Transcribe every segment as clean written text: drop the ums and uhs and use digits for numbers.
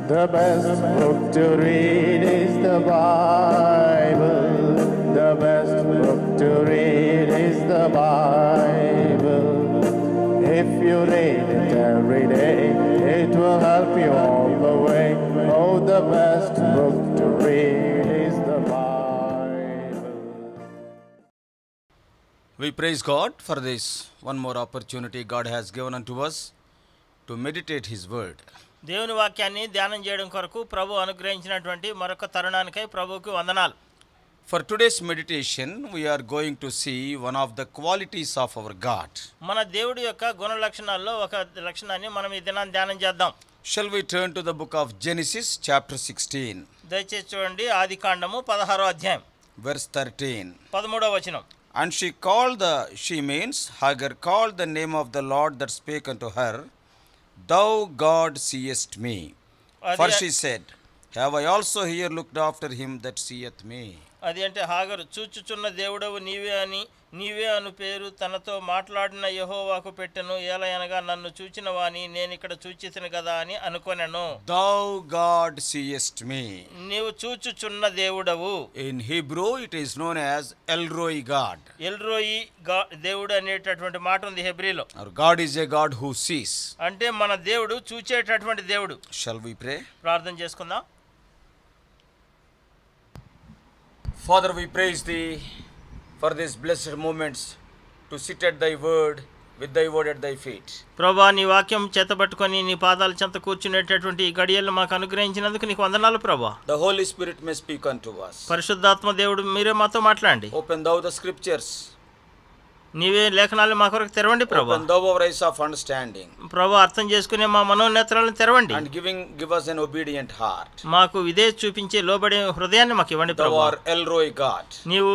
The best book to read is the Bible. The best book to read is the Bible. If you read it every day, it will help you all the way. Oh, the best book to read is the Bible. We praise God for this one more opportunity God has given unto us to meditate His word. దేవుని వాక్యాన్ని ధ్యానం చేయడం కొరకు ప్రభు అనుగ్రహించినటువంటి మరొక తరుణానికై ప్రభువుకి వందనాలు. For today's meditation, we are going to see one of the qualities of our God. మన దేవుడి యొక్క గుణ లక్షణాల్లో ఒక లక్షణాన్ని మనం ఈ దినాన్ని ధ్యానం చేద్దాం. Shall we turn to the book of Genesis, chapter 16, దయచేసి చూడండి, ఆదికాండము 16వ అధ్యాయం verse 13. 13వ వచనం. And she means Hagar called the name of the Lord that spake unto her, Thou God seest me. For she said, Have I also here looked after him that seeth me? అది అంటే హాగరు చూచుచున్న దేవుడవు నీవే అను పేరు తనతో మాట్లాడిన యెహోవాకు పెట్టెను. ఏలయనగా నన్ను చూచిన వాని నేను ఇక్కడ చూచితిని కదా అని అనుకొనెను. Thou God seest me. నీవు చూచుచున్న దేవుడవు. In Hebrew it is known as El Roi God. El Roi దేవుడు అనేటటువంటి మాట ఉంది హెబ్రీలో. Our God is a God who sees. అంటే మన దేవుడు చూచేటటువంటి దేవుడు. Shall we pray? ప్రార్థన చేసుకుందాం. Father, we praise Thee for these blessed moments to sit at Thy word, with Thy word at Thy feet. ప్రభా, నీ వాక్యం చేతబట్టుకొని నీ పాదాల చెంత కూర్చునేటటువంటి ఈ గడియలు మాకు అనుగ్రహించినందుకు నీకు వందనాలు ప్రభా. The Holy Spirit may speak unto us. పరిశుద్ధాత్మ దేవుడు మీరే మాతో మాట్లాడండి. Open Thou the scriptures. నీవే లేఖనాలు మా కొరకు తెరవండి ప్రభా. Open Thou our eyes of understanding. ప్రభా, అర్థం చేసుకునే మా మనోనేత్రాలను తెరవండి. And give us an obedient heart. మాకు ఇదే చూపించే లోబడే హృదయాన్ని మాకు ఇవ్వండి Thou ప్రభా. art El Roi God. నీవు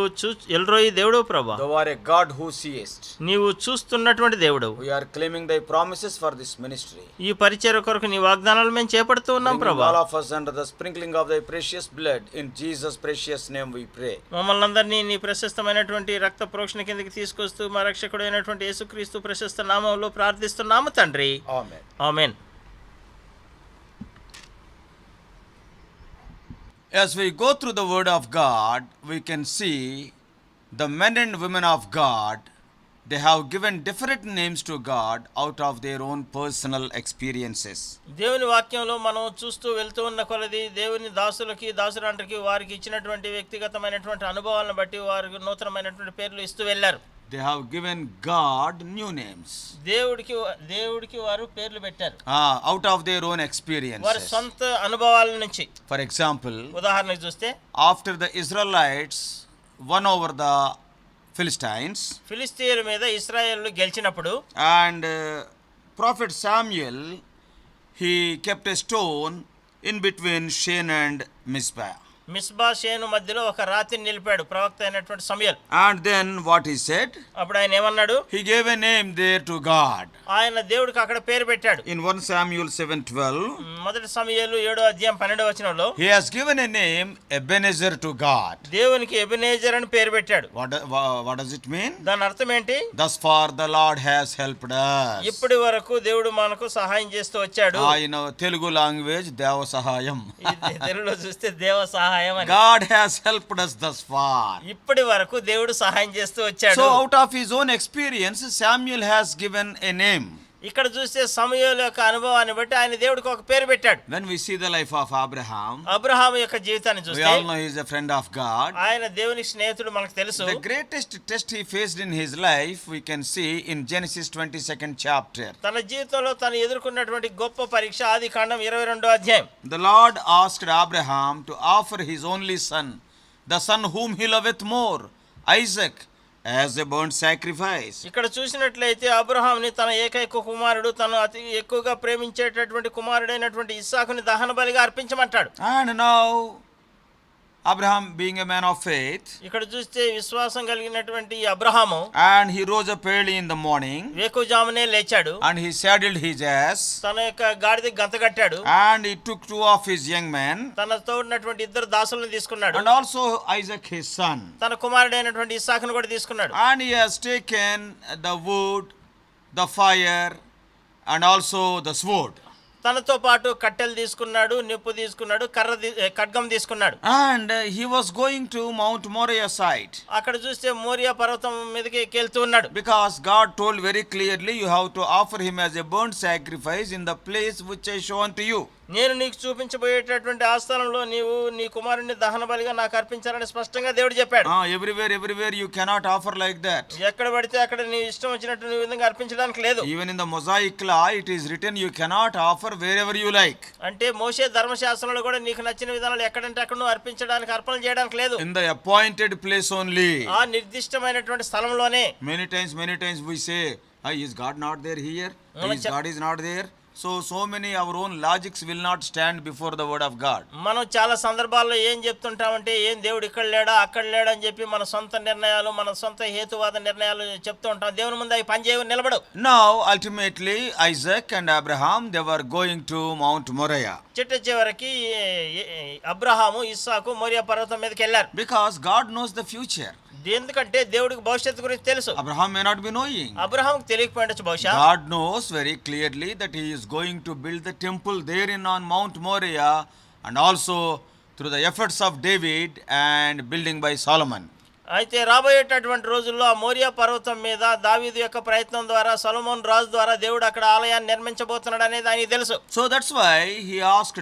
ఎల్రోయి దేవుడు ప్రభా. Thou art a God who seest. నీవు చూస్తున్నటువంటి దేవుడు. We are claiming Thy promises for this ministry. ఈ పరిచర్య కొరకు నీ వాగ్దానాలు మేము చేపడుతూ ఉన్నాం Bringing ప్రభా. all of us under the sprinkling of Thy precious blood. In Jesus' precious name we pray. మమ్మల్ని అందరినీ నీ ప్రశస్తమైనటువంటి రక్త ప్రోక్షణ కిందకి తీసుకొస్తూ మా రక్షకుడు అయినటువంటి యేసుక్రీస్తు ప్రశస్త నామములో ప్రార్థిస్తున్నాము తండ్రి. Amen. Amen. As we go through the word of God, we can see the men and women of God, they have given different names to God out of their own personal experiences. దేవుని వాక్యంలో మనం చూస్తూ వెళ్తూ ఉన్న కొలది దేవుని దాసులంటకి వారికి ఇచ్చినటువంటి వ్యక్తిగతమైనటువంటి అనుభవాలను బట్టి వారికి నూతనమైనటువంటి పేర్లు ఇస్తూ వెళ్ళారు. They have given God new names. దేవుడికి వారు పేర్లు పెట్టారు. Out of their own experiences. వారి సొంత అనుభవాల నుంచి. For example, ఉదాహరణకు చూస్తే, after the Israelites won over the Philistines, ఫిలిష్తీయుల మీద ఇశ్రాయేలు గెలిచినప్పుడు, and prophet Samuel, he kept a stone in between Shen and Mizpah. Misbah షేను మధ్యలో ఒక రాతిని నిలిపాడు ప్రవక్త అయినటువంటి సమూయేలు. And then what he said? అప్పుడు ఆయన ఏమన్నాడు? He gave a name there to God. ఆయన దేవుడికి అక్కడ పేరు పెట్టాడు. In 1 Samuel 7:12, మొదటి సమూయేలు 7వ అధ్యాయం 12వ వచనంలో, he has given a name Ebenezer to God. దేవునికి ఎబెనేజర్ అని పేరు పెట్టాడు. What does it mean? దాని అర్థం ఏంటి? Thus far the Lord has helped us. ఇప్పటి వరకు దేవుడు మనకు సహాయం చేస్తూ వచ్చాడు. In Telugu language, Deva Sahayam. తెలుగులో చూస్తే దేవ సహాయం అని. God has helped us thus far. ఇప్పటి వరకు దేవుడు సహాయం చేస్తూ వచ్చాడు. So out of his own experience, Samuel has given a name. ఇక్కడ చూస్తే సమూయేలు యొక్క అనుభవాన్ని బట్టి ఆయన దేవుడికి ఒక పేరు పెట్టాడు. When we see the life of Abraham, Abraham యొక్క జీవితాన్ని we చూస్తే, all know he is a friend of God. ఆయన దేవుని స్నేహితుడు మనకు తెలుసు. The greatest test he faced in his life, we can see in Genesis 22nd chapter. తన జీవితంలో తను ఎదుర్కొన్నటువంటి గొప్ప పరీక్ష ఆదికాండం 22వ అధ్యాయం. The Lord asked Abraham to offer his only son, the son whom he loveth more, Isaac, as a burnt sacrifice. ఇక్కడ చూసినట్లయితే అబ్రహాముని తన ఏకైక కుమారుడు, తను అతి ఎక్కువగా ప్రేమించేటటువంటి కుమారుడైనటువంటి ఇస్సాకుని దహన బలిగా అర్పించమంటాడు. And now Abraham being a man of faith, ఇక్కడ చూస్తే విశ్వాసం కలిగినటువంటి Abraham, and he rose up early in the morning, వేకువజామునే లేచాడు, and he saddled his ass, తన యొక్క గాడిద గంత కట్టాడు, and he took 2 of his young men, తనతో ఉన్నటువంటి 2 దాసులను తీసుకున్నాడు, and also Isaac his son, తన కుమారుడైనటువంటి ఇస్సాకును కూడా తీసుకున్నాడు. and he has taken the wood, the fire, and also the sword. తనతో పాటు కట్టెలు తీసుకున్నాడు, నిప్పు తీసుకున్నాడు, ఖడ్గం తీసుకున్నాడు. And he was going to Mount Moriah side. అక్కడ చూస్తే మోరియా పర్వతం మీదకి ఎక్కెళ్తూ ఉన్నాడు. Because God told very clearly, you have to offer him as a burnt sacrifice in the place which I show unto you. నేను నీకు చూపించబోయేటటువంటి ఆ స్థలంలో నీవు నీ కుమారుని దహన బలిగా నాకు అర్పించాలని స్పష్టంగా దేవుడు చెప్పాడు. Everywhere you cannot offer like that. ఎక్కడ పడితే అక్కడ నీ ఇష్టం వచ్చినట్టు నీ విధంగా అర్పించడానికి లేదు. Even in the Mosaic law it is written, you cannot offer wherever you like. అంటే మోషే ధర్మశాస్త్రంలో కూడా నీకు నచ్చిన విధానాలు ఎక్కడంటే అక్కడ నువ్వు అర్పించడానికి అర్పణలు చేయడానికి లేదు. In the appointed place only. ఆ నిర్దిష్టమైనటువంటి స్థలంలోనే. Many times we say, is God not there here? God is not there. So many our own logics will not stand before the word of God. మనం చాలా సందర్భాల్లో ఏం చెప్తుంటామంటే ఏం దేవుడు ఇక్కడ లేడా అక్కడ లేడా అని చెప్పి మన సొంత నిర్ణయాలు మన సొంత హేతువాద నిర్ణయాలు చెప్తూ ఉంటాం. దేవుని ముందు అవి పనిచేయవు, నిలబడు. Now ultimately Isaac and Abraham, they were going to Mount Moriah. చివరికి అబ్రహాము ఇస్సాకు మోరియా పర్వతం మీదకి వెళ్ళారు. Because God knows the future. ఎందుకంటే దేవుడికి భవిష్యత్తు గురించి తెలుసు. Abraham may not be knowing. అబ్రహాముకు తెలియకపోవచ్చు బహుశా. God knows very clearly that he is going to build the temple therein on Mount Moriah, and also through the efforts of David and building by Solomon. అయితే రాబోయేటటువంటి రోజుల్లో ఆ మోరియా పర్వతం మీద దావీదు యొక్క ప్రయత్నం ద్వారా సొలొమోను రాజు ద్వారా దేవుడు అక్కడ ఆలయాన్ని నిర్మించబోతున్నాడు అనేది ఆయనకి తెలుసు. So that's why he asked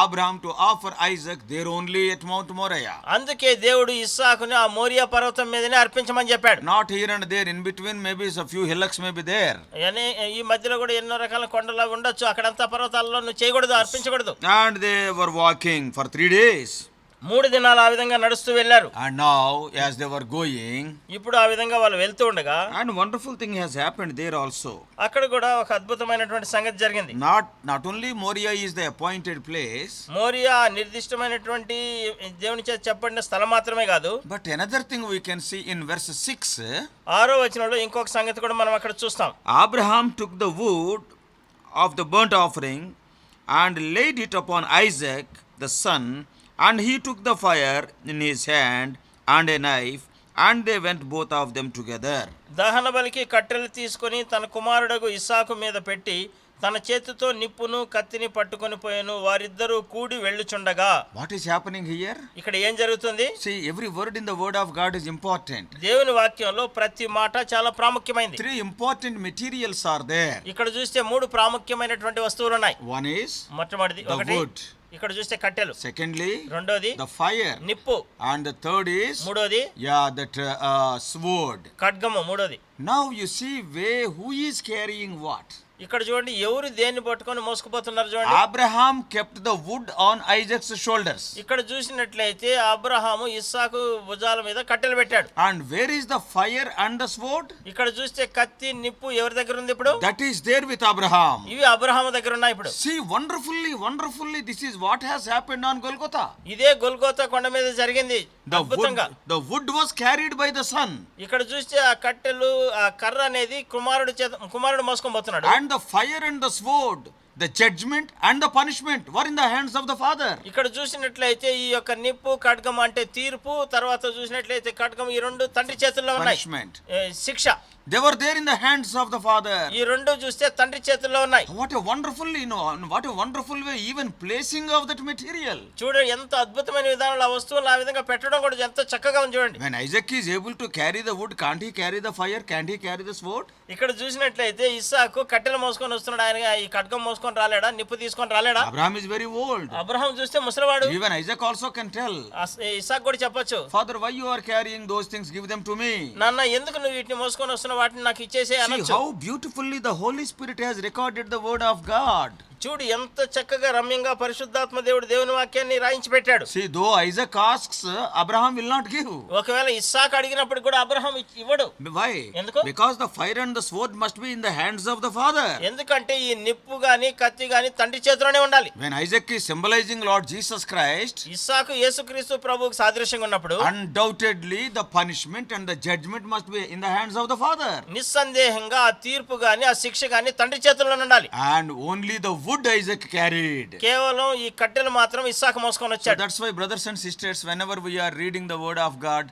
Abraham to offer Isaac there only at Mount Moriah. అందుకే దేవుడు ఇస్సాకుని ఆ మోరియా పర్వతం మీదనే అర్పించమని చెప్పాడు. Not here and there, in between maybe a few hillocks may be there. ఈ మధ్యలో కూడా ఎన్నో రకాల కొండలు ఉండొచ్చు, అక్కడంతా పర్వతాల్లో నువ్వు చేయకూడదు, అర్పించకూడదు. And they were walking for 3 days. 3 దినాలు ఆ విధంగా నడుస్తూ వెళ్ళారు. And now as they were going, ఇప్పుడు ఆ విధంగా వాళ్ళు వెళ్తూ ఉండగా, and wonderful thing has happened there also. అక్కడ కూడా ఒక అద్భుతమైనటువంటి సంగతి జరిగింది. Not only Moriah is the appointed place, Morya నిర్దిష్టమైనటువంటి దేవుని చేత చెప్పబడిన స్థలం మాత్రమే కాదు, but another thing we can see in verse 6. 6వ వచనంలో ఇంకొక సంగతి కూడా మనం అక్కడ చూస్తాం. Abraham took the wood of the burnt offering and laid it upon Isaac the son, and he took the fire in his hand and a knife, and they went both of them together. దహన బలికి కట్టెలు తీసుకొని తన కుమారుడగు ఇస్సాకు మీద పెట్టి తన చేతితో నిప్పును కత్తిని పట్టుకొని పోయాను, వారిద్దరూ కూడి వెళ్ళుచుండగా. What is happening here? ఇక్కడ ఏం జరుగుతుంది? See, every word in the word of God is important. దేవుని వాక్యంలో ప్రతి మాట చాలా ప్రాముఖ్యమైనది. 3 important materials are there. ఇక్కడ చూస్తే 3 ప్రాముఖ్యమైనటువంటి వస్తువులు ఉన్నాయి. One is మొట్టమొదటిది ఒకటి ఇక్కడ చూస్తే కట్టెలు, secondly రెండోది the fire, నిప్పు, and the third is మూడోది that sword, ఖడ్గము మూడోది. Now you see who is carrying what. ఇక్కడ చూడండి ఎవరు దేన్ని పట్టుకొని మోసుకుపోతున్నారు చూడండి. Abraham kept the wood on Isaac's shoulders. ఇక్కడ చూసినట్లయితే అబ్రహాము ఇస్సాకు భుజాల మీద కట్టెలు పెట్టాడు. And where is the fire and the sword? ఇక్కడ చూస్తే కత్తి నిప్పు ఎవరి దగ్గర ఉంది ఇప్పుడు? That is there with Abraham. ఇవి అబ్రహాము దగ్గర ఉన్నాయి ఇప్పుడు. See, wonderfully this is what has happened on Golgotha. ఇదే గొల్గోతా కొండ మీద జరిగింది. The wood was carried by the son. ఇక్కడ చూస్తే ఆ కట్టెలు ఆ కర్ర అనేది కుమారుడు మోసుకొని పోతున్నాడు. And the fire and the sword, the judgment and the punishment were in the hands of the father. ఇక్కడ చూసినట్లయితే ఈ యొక్క నిప్పు ఖడ్గం అంటే తీర్పు, తర్వాత చూసినట్లయితే ఖడ్గం ఈ రెండు తండ్రి చేతుల్లో ఉన్నాయి. శిక్ష they were there in the hands of the father. ఈ రెండు చూస్తే తండ్రి చేతుల్లో ఉన్నాయి. What a wonderful way even placing of that material. చూడండి ఎంత అద్భుతమైన విధానంలో ఆ వస్తువులు ఆ విధంగా పెట్టడం కూడా ఎంత చక్కగా ఉంది చూడండి. When Isaac is able to carry the wood, can't he carry the fire? Can't he carry the sword? ఇక్కడ చూసినట్లయితే ఇస్సాకు కట్టెలు మోసుకొని వస్తున్నాడు, ఆయన ఈ ఖడ్గం మోసుకొని రాలేడా, నిప్పు తీసుకొని రాలేడా? Abraham is very old. Abraham చూస్తే ముసలివాడు. Even Isaac also can tell. ఇస్సాకు కూడా చెప్పొచ్చు, Father, why you are carrying those things? Give them to me. నాన్న ఎందుకు నువ్వు వీటిని మోసుకొని వస్తున్నావు, వాటిని నాకు ఇచ్చేసే అనొచ్చు. See how beautifully the Holy Spirit has recorded the word of God. చూడు ఎంత చక్కగా రమ్యంగా పరిశుద్ధాత్మ దేవుడు దేవుని వాక్యాన్ని రాయించి పెట్టాడు. See, though Isaac asks, Abraham will not give. ఒకవేళ ఇస్సాకు అడిగినప్పుడు కూడా అబ్రహాం ఇవ్వడు. Why? ఎందుకు? Because the fire and the sword must be in the hands of the father. ఎందుకంటే ఈ నిప్పు గాని కత్తి గాని తండ్రి చేతిలోనే ఉండాలి. When Isaac is symbolizing Lord Jesus Christ, ఇస్సాకు యేసుక్రీస్తు ప్రభువుకు సాదృశ్యంగా ఉన్నప్పుడు undoubtedly the punishment and the judgment must be in the hands of the father. నిస్సందేహంగా ఆ తీర్పు గాని ఆ శిక్ష గాని తండ్రి చేతిలోనే ఉండాలి. And only the wood Isaac carried. కేవలం ఈ కట్టెలు మాత్రం ఇస్సాకు మోసుకొని వచ్చాడు. So that's why, brothers and sisters, whenever we are reading the word of God,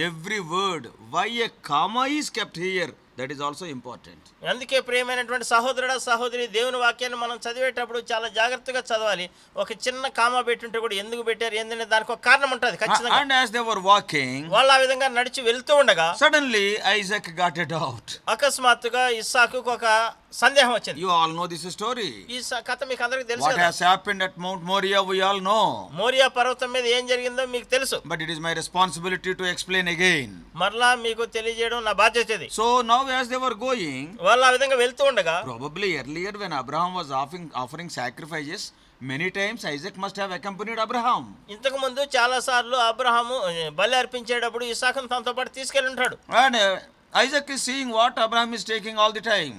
every word, why a comma is kept here, That is also important. అందుకే ప్రియమైనటువంటి సహోదరుడా సహోదరి, దేవుని వాక్యాన్ని మనం చదివేటప్పుడు చాలా జాగ్రత్తగా చదవాలి. ఒక చిన్న కామా పెట్టుంటే కూడా ఎందుకు పెట్టారు ఏంటంటే దానికి ఒక కారణం ఉంటుంది ఖచ్చితంగా. And as they were walking, వాళ్ళు ఆ విధంగా నడిచి వెళ్తూ ఉండగా suddenly Isaac got a doubt. అకస్మాత్తుగా ఇస్సాకుకు ఒక సందేహం వచ్చింది. You all know this story. ఈ కథ మీకు అందరికీ తెలుసు What కదా. has happened at Mount Moriah we all know. Morya పర్వతం మీద ఏం జరిగిందో మీకు తెలుసు. But it is my responsibility to explain again. మరలా మీకు తెలియజేయడం నా బాధ్యత ఇది. So now as they were going, వాళ్ళు ఆ విధంగా వెళ్తూ ఉండగా, probably earlier when Abraham was offering sacrifices, many times Isaac must have accompanied Abraham. ఇంతకు ముందు చాలా సార్లు అబ్రహాము బలి అర్పించేటప్పుడు ఇస్సాకును తనతో పాటు తీసుకెళ్ళి ఉంటాడు. And Isaac is seeing what Abraham is taking all the time.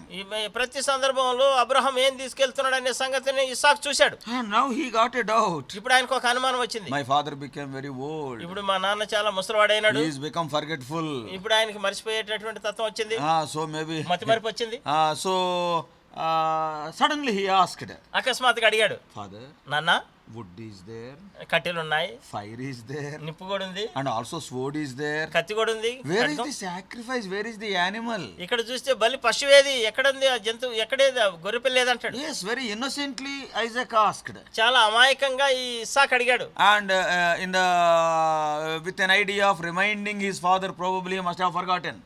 ప్రతి సందర్భంలో అబ్రహాం ఏం తీసుకెళ్తున్నాడు అనే సంగతిని ఇస్సాకు చూశాడు. And now he got a doubt. ఇప్పుడు ఆయనకు ఒక అనుమానం వచ్చింది. My father became very old. ఇప్పుడు మా నాన్న చాలా ముసలివాడైనాడు. He has become forgetful. ఇప్పుడు ఆయనకి మర్చిపోయేటటువంటి తత్వం వచ్చింది. So maybe మతి మరపు వచ్చింది. So suddenly he asked, అకస్మాత్తుగా అడిగాడు, Father, నాన్న wood is there, కట్టెలు ఉన్నాయి, fire is there, నిప్పు కూడా ఉంది, and also sword is there. కత్తి కూడా ఉంది. Where is the sacrifice? Where is the animal? ఇక్కడ చూస్తే బలి పశువేది, ఎక్కడుంది ఆ జంతువు, ఎక్కడేది గొర్రెపిల్ల లేదంటాడు. Yes, very innocently Isaac asked. చాలా అమాయకంగా ఈ ఇస్సాకు అడిగాడు. And with an idea of reminding his father, probably he must have forgotten.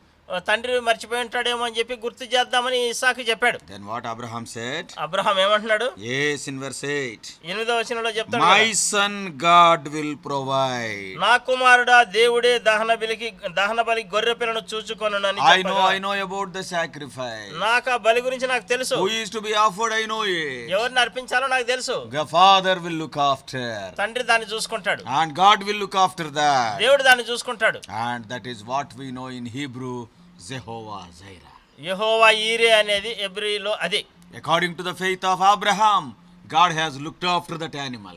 తండ్రి మర్చిపోయి ఉంటాడేమో అని చెప్పి గుర్తు చేద్దామని ఇస్సాకు చెప్పాడు. Then what Abraham said? Abraham ఏమంటున్నాడు? Yes, in verse 8. 8వ వచనంలో చెప్తాడు, My son God will provide. నా కుమారుడా దేవుడే దహన బలి గొర్రె పిల్లను చూచుకొనునని చెప్పగా, I know about the sacrifice. నాకు ఆ బలి గురించి నాకు తెలుసు. Who is to be offered, I know it. ఎవరిని అర్పించాలో నాకు తెలుసు. The father will look after. తండ్రి దాన్ని చూసుకుంటాడు. And God will look after that. దేవుడు దాన్ని చూసుకుంటాడు. And that is what we know in Hebrew, Jehovah Jireh. యెహోవా ఈరే అనేది హెబ్రీలో అది. According to the faith of Abraham, God has looked after that animal.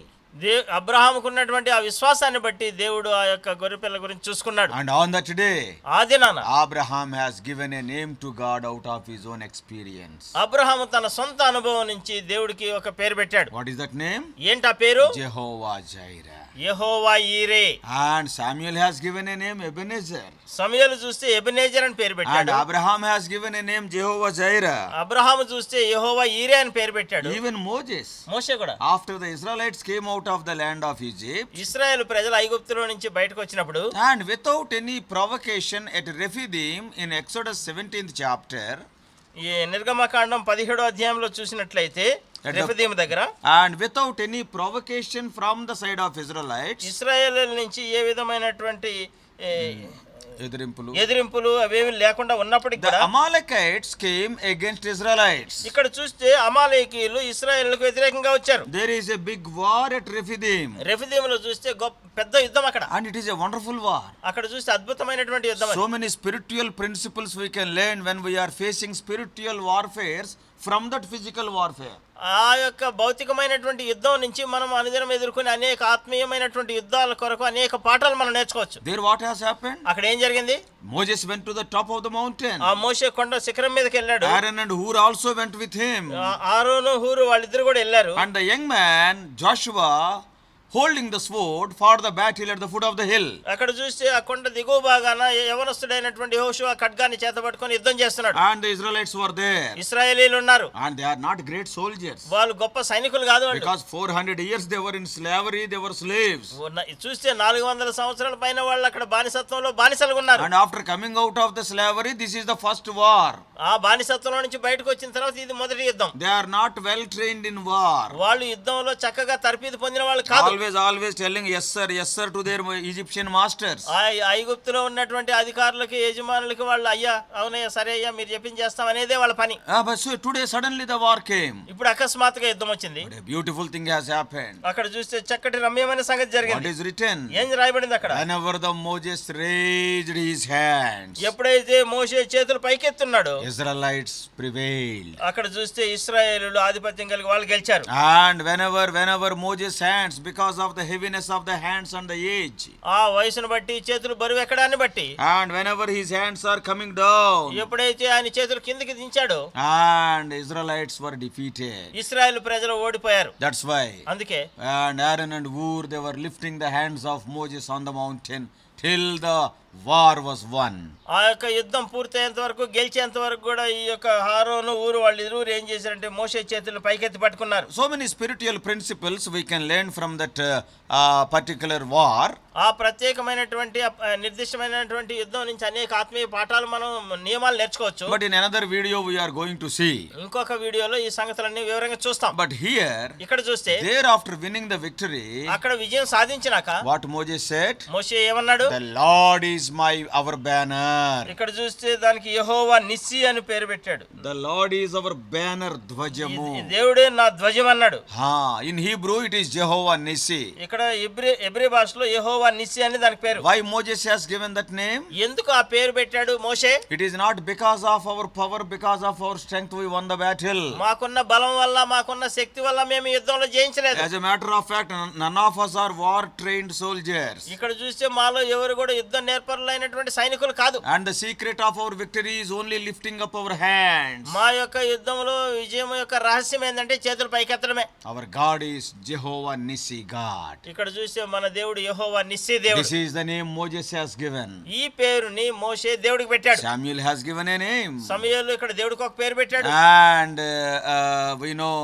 అబ్రహాముకు ఉన్నటువంటి ఆ విశ్వాసాన్ని బట్టి దేవుడు ఆ యొక్క గొర్రెపిల్ల గురించి చూసుకున్నాడు. And on that day, ఆ దినాన Abraham has given a name to God out of his own experience. Abraham తన సొంత అనుభవం నుంచి దేవుడికి ఒక పేరు పెట్టాడు. What is that name? ఏంటి ఆ పేరు? Jehovah Jireh. యెహోవా ఈరే. And Samuel has given a name Ebenezer. సమూయేలు చూస్తే ఎబెనేజర్ అని పేరు And పెట్టాడు. Abraham has given a name Jehovah Jireh. Abraham చూస్తే యెహోవా ఈరే అని పేరు పెట్టాడు. Even Moses, మోషే కూడా after the Israelites came out of the land of Egypt, ఇశ్రాయేలు ప్రజలు ఐగుప్తులో నుంచి బయటకు వచ్చినప్పుడు and without any provocation at Rephidim in Exodus 17th chapter, ఈ నిర్గమకాండం 17వ అధ్యాయంలో చూసినట్లయితే రెఫీదీము దగ్గర, and without any provocation from the side of Israelites, ఇశ్రాయేలు నుంచి ఏ విధమైనటువంటి ఎదిరింపులు అవేవి లేకుండా ఉన్నప్పటికీ the Amalekites came against Israelites. ఇక్కడ చూస్తే అమాలేకీయులు ఇశ్రాయేలుకు వ్యతిరేకంగా వచ్చారు. There is a big war at Rephidim. రెఫీదీములో చూస్తే పెద్ద యుద్ధం అక్కడ. And it is a wonderful war. అక్కడ చూస్తే అద్భుతమైనటువంటి యుద్ధం. So many spiritual principles we can learn when we are facing spiritual warfares from that physical warfare. ఆ యొక్క భౌతికమైనటువంటి యుద్ధం నుంచి మనం అనుదినం ఎదుర్కొనే అనేక ఆత్మీయమైనటువంటి యుద్ధాల కొరకు అనేక పాఠాలు మనం నేర్చుకోవచ్చు. There what has happened? అక్కడ ఏం జరిగింది? Moses went to the top of the mountain. ఆ మోషే కొండ శిఖరం మీదకి వెళ్ళాడు. Aaron and Hur also went with him. ఆరోను హూరు వాళ్ళిద్దరు కూడా వెళ్ళారు. And the young man Joshua holding the sword for the battle at the foot of the hill. అక్కడ చూస్తే ఆ కొండ దిగువ భాగాన యవనస్తుడైనటువంటి యెహోషువ ఖడ్గాన్ని చేతపట్టుకొని యుద్ధం చేస్తున్నాడు. And the Israelites were there. ఇశ్రాయేలీయులు ఉన్నారు. And they are not great soldiers. వాళ్ళు గొప్ప సైనికులు కాదు వాళ్ళు. Because 400 years they were in slavery, they were slaves. చూస్తే 400 సంవత్సరాల పైన వాళ్ళు అక్కడ బానిసత్వంలో బానిసలుగా ఉన్నారు. And after coming out of the slavery, this is the first war. ఆ బానిసత్వంలో నుంచి బయటకు వచ్చిన తర్వాత ఇది మొదటి యుద్ధం. They are not well trained in war. వాళ్ళు యుద్ధంలో చక్కగా తర్ఫీదు పొందిన వాళ్ళు కాదు. Always telling yes sir to their Egyptian masters. ఐగుప్తులో ఉన్నటువంటి అధికారులకు యజమానులకు వాళ్ళు అయ్యా అవునయ్యా సరే అయ్యా మీరు చెప్పింది చేస్తాం అనేదే వాళ్ళ పని. But so today suddenly the war came. ఇప్పుడు అకస్మాత్తుగా యుద్ధం వచ్చింది. But a beautiful thing has happened. అక్కడ చూస్తే చక్కటి రమ్యమైన సంగతి జరిగింది. What is written? ఏం రాయబడింది అక్కడ? Whenever the Moses raised his hands, ఎప్పుడైతే మోషే చేతులు పైకెత్తున్నాడో Israelites prevailed. అక్కడ చూస్తే ఇశ్రాయేలులు ఆధిపత్యం కలిగి వాళ్ళు గెలిచారు. And whenever Moses' hands, because of the heaviness of the hands and the age, ఆ వయసును బట్టి చేతులు బరువు ఎక్కడాన్ని బట్టి, and whenever his hands are coming down, ఎప్పుడైతే ఆయన చేతులు కిందకి దించాడో, and Israelites were defeated. ఇశ్రాయేలు ప్రజలు ఓడిపోయారు. That's why. అందుకే And Aaron and Hur, they were lifting the hands of Moses on the mountain till the war was won. ఆ యొక్క యుద్ధం పూర్తయ్యేంత వరకు గెలిచేంత వరకు కూడా ఈ యొక్క హారోను ఊరు వాళ్ళు ఇరువురు ఏం చేశారంటే మోషే చేతులు పైకెత్తి పట్టుకున్నారు. So many spiritual principles we can learn from that particular war. ఆ ప్రత్యేకమైనటువంటి నిర్దిష్టమైనటువంటి యుద్ధం నుంచి అనేక ఆత్మీయ పాఠాలు మనం నియమాలు నేర్చుకోవచ్చు. But in another video we are going to see. ఇంకొక వీడియోలో ఈ సంగతులన్నీ వివరంగా చూస్తాం. But here, ఇక్కడ చూస్తే there after winning the victory, అక్కడ విజయం సాధించినాక what Moses said? మోషే ఏమన్నాడు? The Lord is our banner. ఇక్కడ చూస్తే దానికి యెహోవా నిస్సి అని పేరు పెట్టాడు. The Lord is our banner, ధ్వజము. దేవుడే నా ధ్వజం అన్నాడు. In Hebrew it is Jehovah Nissi. ఇక్కడ హెబ్రీ భాషలో యెహోవా నిస్సి అని దానికి పేరు. Why Moses has given that name? ఎందుకు ఆ పేరు పెట్టాడు మోషే? It is not because of our power, because of our strength we won the battle. మాకున్న బలం వల్ల మాకున్న శక్తి వల్ల మేము యుద్ధంలో జయించలేదు. As a matter of fact, none of us are war trained soldiers. ఇక్కడ చూస్తే మాలో ఎవరు కూడా యుద్ధ నేర్పరులైనటువంటి సైనికులు కాదు. And the secret of our victory is only lifting up our hands. మా యొక్క యుద్ధంలో విజయం యొక్క రహస్యం ఏంటంటే చేతులు పైకెత్తడమే. Our God is Jehovah Nissi God. ఇక్కడ చూస్తే మన దేవుడు యెహోవా నిస్సి దేవుడు. This is the name Moses has given. ఈ పేరుని మోషే దేవుడికి పెట్టాడు. Samuel has given a name. సమూయేలు ఇక్కడ దేవుడికి ఒక పేరు పెట్టాడు. And we know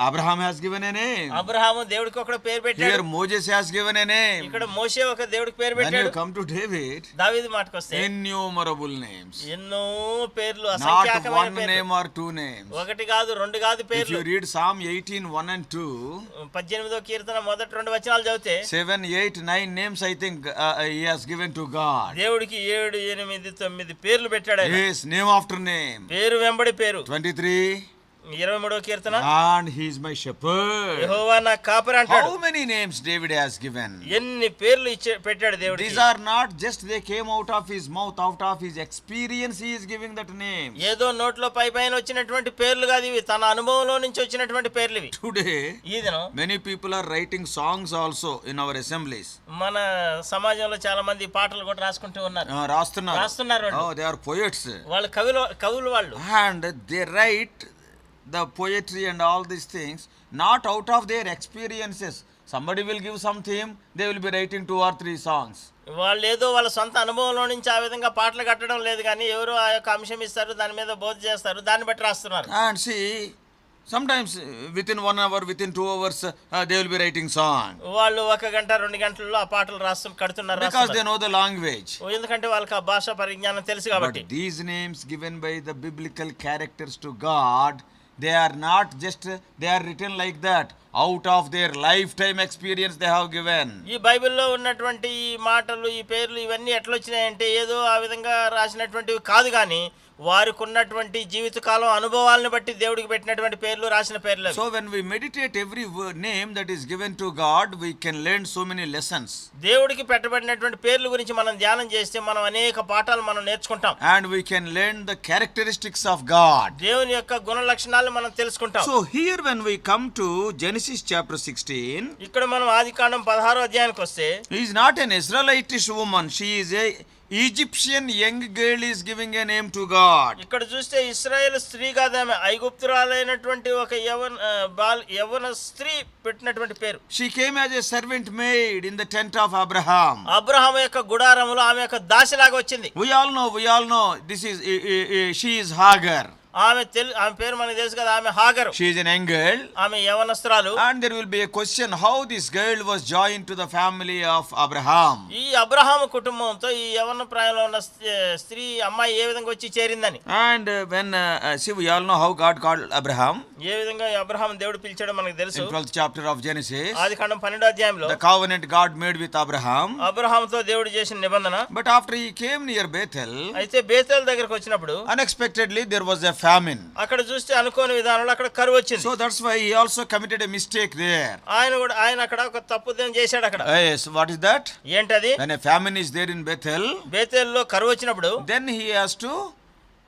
Abraham has given a name. Abraham దేవుడికి ఒక పేరు పెట్టాడు. Here Moses has given a name. ఇక్కడ మోషే ఒక దేవుడికి పేరు When పెట్టాడు. you come to David, దావీదు మాటకొస్తే innumerable names. ఎన్నో పేర్లు, Not అసంఖ్యాకమైన one పేర్లు. name or two names. ఒకటి కాదు రెండు కాదు If పేర్లు. you read Psalm 18:1 and 2, 18వ కీర్తన మొదటి 2 వచనాలు చదివితే 7, 8, 9 names I think he has given to God. దేవుడికి 7, 8, 9 పేర్లు పెట్టాడు ఆయన. Yes, name after name. పేరు వెంబడి పేరు. 23, 23వ కీర్తన and he is my shepherd. యెహోవా నా కాపరి అంటాడు. How many names David has given? ఎన్ని పేర్లు పెట్టాడు దేవుడికి. These are not just they came out of his mouth, out of his experience he is giving that name. ఏదో నోట్లో పైన వచ్చినటువంటి పేర్లు కాదు ఇవి, తన అనుభవంలో నుంచి వచ్చినటువంటి పేర్లు ఇవి. Today, ఈ దినం many people are writing songs also in our assemblies. మన సమాజంలో చాలా మంది పాటలు కూడా రాసుకుంటూ ఉన్నారు. రాస్తున్నారు వాళ్ళు. Oh, they are poets. వాళ్ళు కవులు వాళ్ళు. And they write the poetry and all these things not out of their experiences. Somebody will give some theme, they will be writing 2 or 3 songs. వాళ్ళు ఏదో వాళ్ళ సొంత అనుభవంలో నుంచి ఆ విధంగా పాటలు కట్టడం లేదు, కానీ ఎవరు ఆ యొక్క అంశం ఇస్తారు, దాని మీద బోధ చేస్తారు, దాన్ని బట్టి రాస్తున్నారు. And see, sometimes within 1 hour, within 2 hours, they will be writing song. వాళ్ళు 1 గంట 2 గంటల్లో ఆ పాటలు కడుతున్నారు. Because they know the language. ఎందుకంటే వాళ్ళకి ఆ భాష పరిజ్ఞానం తెలుసు కాబట్టి. But these names given by the biblical characters to God, they are not just, they are written like that. Out of their lifetime experience they have given. ఈ బైబిల్లో ఉన్నటువంటి ఈ మాటలు, ఈ పేర్లు ఇవన్నీ ఎట్లా వచ్చినాయంటే ఏదో ఆ విధంగా రాసినటువంటివి కాదు, కానీ వారికి ఉన్నటువంటి జీవితకాలం అనుభవాలను బట్టి దేవుడికి పెట్టినటువంటి పేర్లు, రాసిన పేర్లు. So when we meditate every name that is given to God, we can learn so many lessons. దేవుడికి పెట్టబడినటువంటి పేర్ల గురించి మనం ధ్యానం చేస్తే మనం అనేక పాఠాలు మనం నేర్చుకుంటాం. And we can learn the characteristics of God. దేవుని యొక్క గుణ లక్షణాలు మనం తెలుసుకుంటాం. So here when we come to Genesis chapter 16, ఇక్కడ మనం ఆదికాండం 16వ అధ్యాయానికి వస్తే, he is not an Israelitish woman, she is a Egyptian young girl is giving a name to God. ఇక్కడ చూస్తే ఇశ్రాయేలు స్త్రీ కాదు, ఆమె ఐగుప్తురాలైనటువంటి ఒక యవ్వన స్త్రీ పెట్టినటువంటి పేరు. She came as a servant maid in the tent of Abraham. Abraham యొక్క గుడారములో ఆమె యొక్క దాసిలాగా వచ్చింది. We all know this is she is Hagar. ఆమె పేరు మనకు తెలుసు కదా, ఆమె హాగరు. She is an young girl. ఆమె యవనస్తురాలు. And there will be a question how this girl was joined to the family of Abraham. ఈ అబ్రహాము కుటుంబంతో ఈ యవన ప్రాయంలో ఉన్న స్త్రీ అమ్మాయి ఏ విధంగా వచ్చి చేరిందని. And when see we all know how God called Abraham. ఏ విధంగా అబ్రహాం దేవుడు పిలిచాడో మనకు తెలుసు. In 12th chapter of Genesis. ఆదికాండం 12వ అధ్యాయంలో The covenant God made with Abraham. అబ్రహాముతో దేవుడు చేసిన నిబంధన. But after he came near Bethel. అయితే బేతేల్ దగ్గరికి వచ్చినప్పుడు unexpectedly there was a famine. అక్కడ చూస్తే అనుకోని విధానంలో అక్కడ కరువు వచ్చింది. So that's why he also committed a mistake there. ఆయన అక్కడ ఒక తప్పుదేం చేశాడు అక్కడ. Yes, what is that? ఏంటది? When a famine is there in Bethel, బేతేల్లో కరువు వచ్చినప్పుడు then he has to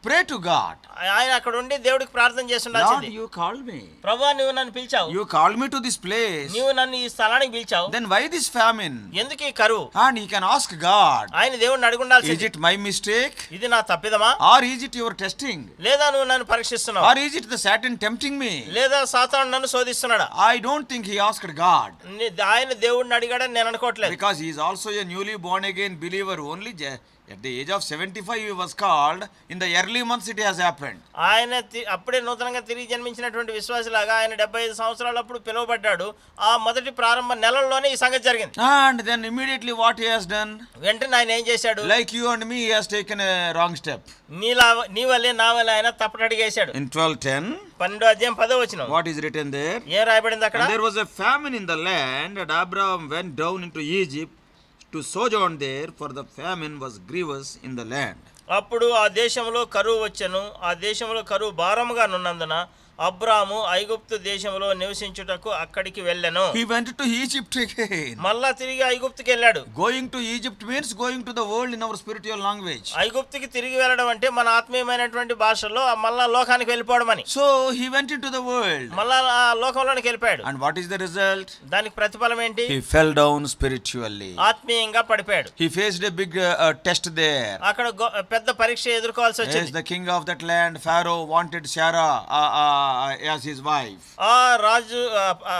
pray to God. ఆయన అక్కడ ఉండి దేవుడికి ప్రార్థన చేసి Lord, ఉండాల్సింది. you called me. ప్రభువా నువ్వు నన్ను పిలిచావు, You called me to this place. నువ్వు నన్ను ఈ స్థలానికి పిలిచావు, Then why this famine? ఎందుకు ఈ కరువు? And he can ask God, ఆయన దేవుడిని is అడుగుండాల్సింది. it my mistake? ఇది నా తప్పిదమా, Or is it your testing? లేదా నువ్వు నన్ను పరీక్షిస్తున్నావు, Or is it the Satan tempting me? లేదా సాతాను నన్ను శోధిస్తున్నాడా? I don't think he asked God. ఆయన దేవుడిని అడిగాడని నేను అనుకోవట్లేదు. Because he is also a newly born again believer. Only at the age of 75 he was called. In the early months it has happened. ఆయన అప్పుడే నూతనంగా తిరిగి జన్మించినటువంటి విశ్వాసిలాగా ఆయన 75 సంవత్సరాలప్పుడు పిలువబడ్డాడు. ఆ మొదటి ప్రారంభ నెలల్లోనే ఈ సంగతి జరిగింది. And then immediately what he has done? వెంటనే ఆయన ఏం చేశాడు? Like you and me, he has taken a wrong step. నీ వల్లే నా వల్లే ఆయన తప్పటడిగేశాడు. In 12:10, 12వ అధ్యాయం 10వ వచనం what is written there? ఏం రాయబడింది అక్కడ? And there was a famine in the land, and Abraham went down into Egypt to sojourn there, for the famine was grievous in the land. అప్పుడు ఆ దేశంలో కరువు వచ్చెను, ఆ దేశంలో కరువు భారముగా నున్నందున అబ్రాము ఐగుప్తు దేశంలో నివసించుటకు అక్కడికి వెళ్ళెను. He went to Egypt again. మళ్ళా తిరిగి ఐగుప్తుకి వెళ్ళాడు. Going to Egypt means going to the world in our spiritual language. ఐగుప్తుకి తిరిగి వెళ్ళడం అంటే మన ఆత్మీయమైనటువంటి భాషలో మళ్ళా లోకానికి వెళ్ళిపోవడం అని. So he went into the world. మళ్ళా ఆ లోకంలోనికి వెళ్ళిపోయాడు. And what is the result? దానికి ప్రతిఫలం ఏంటి? He fell down spiritually. ఆత్మీయంగా పడిపోయాడు. He faced a big test there. అక్కడ పెద్ద పరీక్ష ఎదుర్కోవాల్సి Yes, వచ్చింది. the king of that land, Pharaoh, wanted Sarah as his wife. ఆ రాజు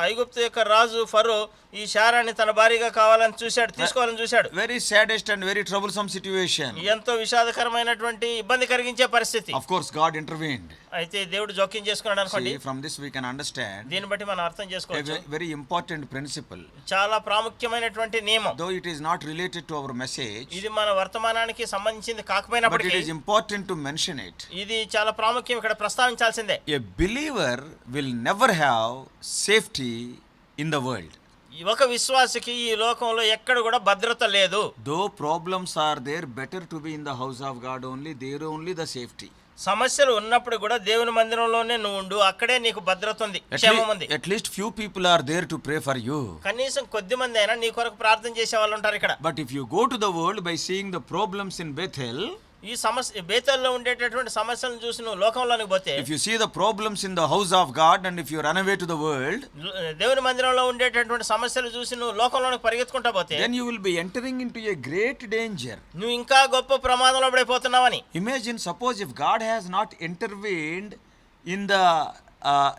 ఐగుప్తు యొక్క రాజు ఫరో ఈ శారాన్ని తన భార్యగా కావాలని చూశాడు, తీసుకోవాలని చూశాడు. Very saddest and very troublesome situation. ఎంతో విషాదకరమైనటువంటి ఇబ్బంది కలిగించే పరిస్థితి. Of course, God intervened. అయితే దేవుడు జోక్యం చేసుకున్నాడు అనుకోండి. See, from this we can understand దీన్ని బట్టి మనం అర్థం a చేసుకోవచ్చు. very important principle. చాలా ప్రాముఖ్యమైనటువంటి నియమం. Though it is not related to our message, ఇది మన వర్తమానానికి సంబంధించింది but it కాకపోయినప్పటికీ is important to mention it. ఇది చాలా ప్రాముఖ్యం, ఇక్కడ ప్రస్తావించాల్సిందే. A believer will never have safety in the world. ఒక విశ్వాసికి ఈ లోకంలో ఎక్కడ కూడా భద్రత లేదు. Though problems are there, better to be in the house of God only. There only the safety. సమస్యలు ఉన్నప్పుడు కూడా దేవుని మందిరంలోనే నువ్వు ఉండు, అక్కడే నీకు భద్రత ఉంది, క్షేమం ఉంది. At least few people are there to pray for you. కనీసం కొద్ది మంది అయినా నీ కొరకు ప్రార్థన చేసే వాళ్ళు ఉంటారు ఇక్కడ. But if you go to the world by seeing the problems in Bethel, ఈ సమస్య బేతల్లో ఉండేటటువంటి సమస్యలను చూసి నువ్వు లోకంలోనికి పోతే, if you see the problems in the house of God and if you run away to the world, దేవుని మందిరంలో ఉండేటటువంటి సమస్యలు చూసి నువ్వు లోకంలోనికి పరిగెత్తుకుంటా పోతే, then you will be entering into a great danger. నువ్వు ఇంకా గొప్ప ప్రమాదంలో పడిపోతున్నావని. Imagine, suppose if God has not intervened in the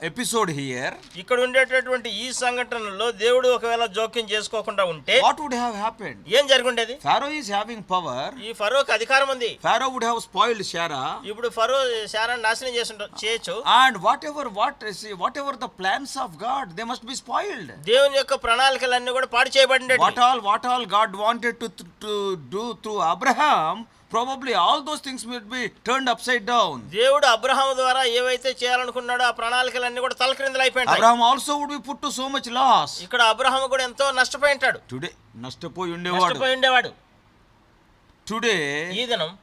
episode here, ఇక్కడ ఉండేటటువంటి ఈ సంఘటనలో దేవుడు ఒకవేళ జోక్యం చేసుకోకుండా ఉంటే what would have happened? ఏం జరుగుండేది? Pharaoh is having power. ఈ ఫరోకి అధికారం ఉంది. Pharaoh would have spoiled Sarah. ఇప్పుడు ఫరో శారాన్ని నాశనం చేయొచ్చు. And whatever the plans of God, they must be spoiled. దేవుని యొక్క ప్రణాళికలన్నీ కూడా పాడు చేయబడినవి. What all God wanted to do through Abraham, probably all those things will be turned upside down. దేవుడు అబ్రహాము ద్వారా ఏవైతే చేయాలనుకున్నాడో ఆ ప్రణాళికలన్నీ కూడా తలక్రిందులు అయిపోయాయి. Abraham also would be put to so much loss. ఇక్కడ అబ్రహాము కూడా ఎంతో నష్టపోయి ఉంటాడు. Today నష్టపోయి ఉండేవాడు. Today, ఈ దినం